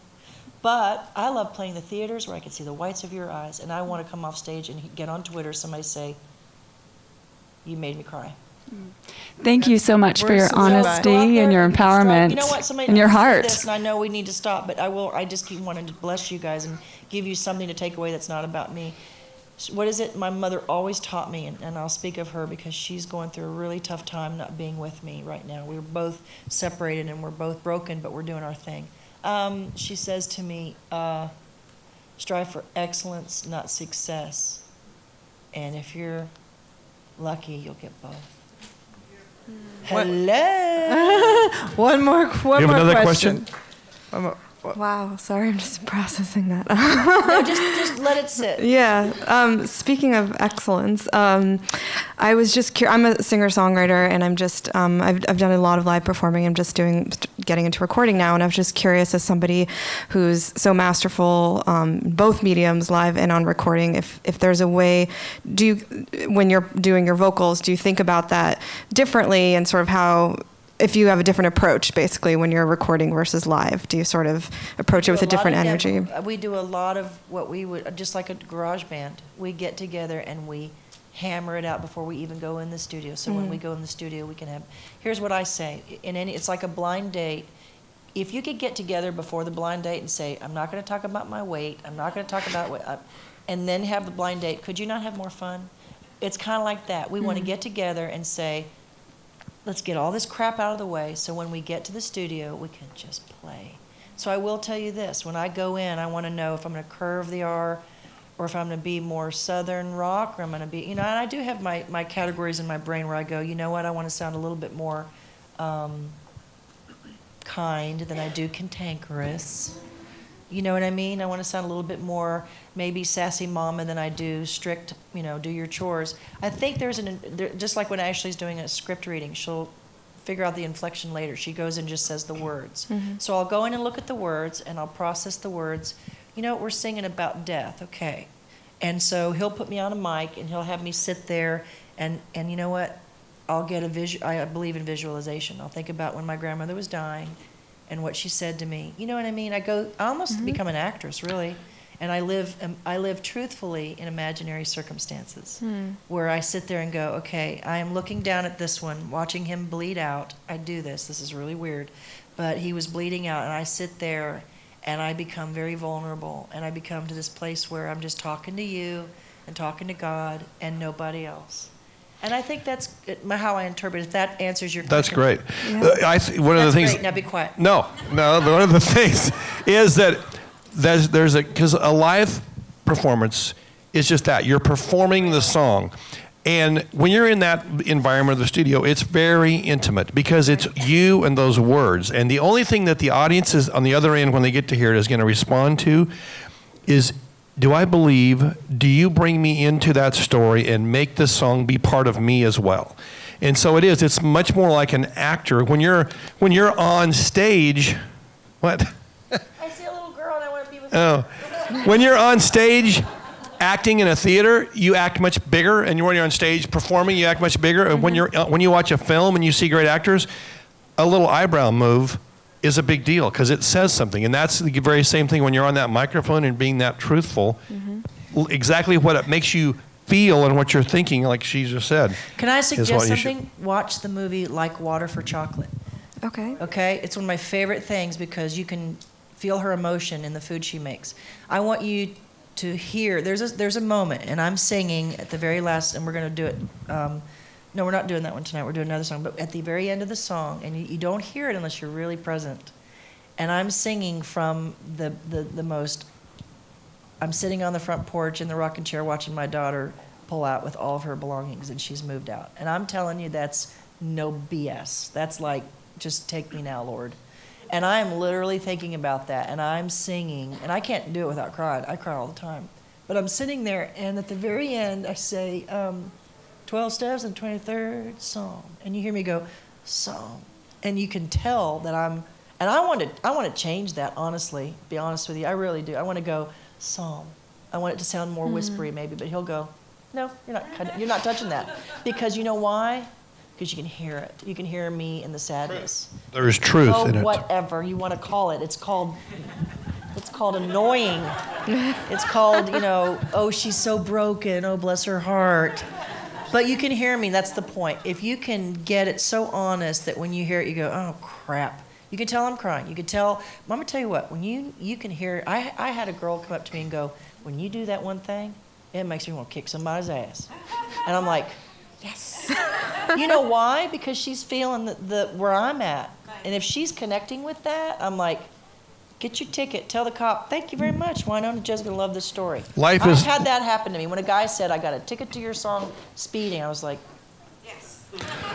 But I love playing the theaters where I can see the whites of your eyes. And I want to come off stage and get on Twitter, somebody say, you made me cry. Thank you so much for your honesty and your empowerment You know what? Somebody and your else said heart. this, and I know we need to stop, but I just keep wanting to bless you guys and give you something to take away that's not about me. What is it? My mother always taught me, and I'll speak of her because she's going through a really tough time not being with me right now. We're both separated and we're both broken, but we're doing our thing. She says to me, strive for excellence, not success. And if you're lucky, you'll get both. Hello. One more You have another question? Wow, sorry, I'm just processing that. No, just let it sit. Yeah. Speaking of excellence, I was just I'm a singer-songwriter, and I'm just I've done a lot of live performing. I'm just getting into recording now, and I was just curious, as somebody who's so masterful, both mediums, live and on recording, if there's a way, when you're doing your vocals, do you think about that differently, and sort of how if you have a different approach, basically, when you're recording versus live. Do you sort of approach it with a different energy? We do a lot of what we would, just like a garage band. We get together and we hammer it out before we even go in the studio. So when we go in the studio, we can have, here's what I say, it's like a blind date. If you could get together before the blind date and say, I'm not going to talk about my weight, I'm not going to talk about what, and then have the blind date, could you not have more fun? It's kind of like that. We want to get together and say, let's get all this crap out of the way so when we get to the studio, we can just play. So I will tell you this, when I go in, I want to know if I'm going to curve the R or if I'm going to be more southern rock or I'm going to be, and I do have my categories in my brain where I go, you know what, I want to sound a little bit more kind than I do cantankerous. You know what I mean? I want to sound a little bit more maybe sassy mama than I do strict, do your chores. I think just like when Ashley's doing a script reading, she'll figure out the inflection later. She goes and just says the words. So I'll go in and look at the words and I'll process the words. We're singing about death, okay. And so he'll put me on a mic and he'll have me sit there and you know what? I'll get I believe in visualization. I'll think about when my grandmother was dying and what she said to me. You know what I mean? I almost become an actress, really. And I live truthfully in imaginary circumstances where I sit there and go, okay, I am looking down at this one, watching him bleed out. I do this. This is really weird. But he was bleeding out, and I sit there, and I become very vulnerable, and I become to this place where I'm just talking to you and talking to God and nobody else. And I think that's how I interpret it. If that answers your question. That's great. Yeah. One of the things. Great. Now be quiet. No. One of the things is that because a live performance is just that. You're performing the song. And when you're in that environment of the studio, it's very intimate because it's you and those words. And the only thing that the audience is on the other end when they get to hear it is going to respond to is, do I believe, do you bring me into that story and make this song be part of me as well? And so it's much more like an actor. When you're on stage, what? I see a little girl and I want to be with her. When you're on stage acting in a theater, you act much bigger, and when you're on stage performing, you act much bigger. And when you watch a film and you see great actors, a little eyebrow move is a big deal because it says something. And that's the very same thing when you're on that microphone and being that truthful, exactly what it makes you feel and what you're thinking, like she just said. Can I suggest something? Watch the movie Like Water for Chocolate. Okay. Okay? It's one of my favorite things because you can feel her emotion in the food she makes. I want you to hear, there's a moment, and I'm singing at the very last, and we're going to do it. No, we're not doing that one tonight. We're doing another song. But at the very end of the song, and you don't hear it unless you're really present. And I'm singing from the most, I'm sitting on the front porch in the rocking chair watching my daughter pull out with all of her belongings, and she's moved out. And I'm telling you, that's no BS. That's like, just take me now, Lord. And I'm literally thinking about that, and I'm singing, and I can't do it without crying. I cry all the time. But I'm sitting there, and at the very end, I say, 12 steps and 23rd psalm. And you hear me go, psalm. And you can tell that and I want to change that, honestly, be honest with you. I really do. I want to go, psalm. I want it to sound more whispery maybe, but he'll go, no, you're not touching that. Because you know why? Because you can hear it. You can hear me in the sadness. There's truth in it. Whatever you want to call it. It's called annoying. It's called, oh, she's so broken. Oh, bless her heart. But you can hear me. That's the point. If you can get it so honest that when you hear it, you go, oh, crap. You can tell I'm crying. You can tell. I'm going to tell you what. When you can hear, I had a girl come up to me and go, when you do that one thing, it makes me want to kick somebody's ass. And I'm like, yes. You know why? Because she's feeling the where I'm at. And if she's connecting with that, I'm like, get your ticket. Tell the cop, thank you very much. Wynonna Judd's going to love this story. I've had that happen to me. When a guy said, I got a ticket to your song, speeding, I was like, yes.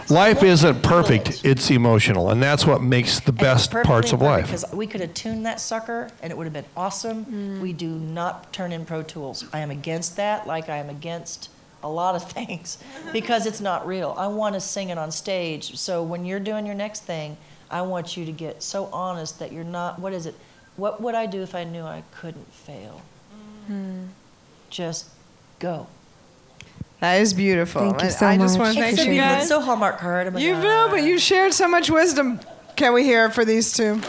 Life isn't perfect. It's emotional. And that's what makes the best parts of life. Because we could have tuned that sucker, and it would have been awesome. We do not turn in Pro Tools. I am against that, like I am against a lot of things, because it's not real. I want to sing it on stage. So when you're doing your next thing, I want you to get so honest that you're not, what is it? What would I do if I knew I couldn't fail? Just go. That is beautiful. Thank you And so I just much. want to thank Appreciate you it. guys. It's so Hallmark card. Oh my You God. know, but you've shared so much wisdom. Can we hear it for these two?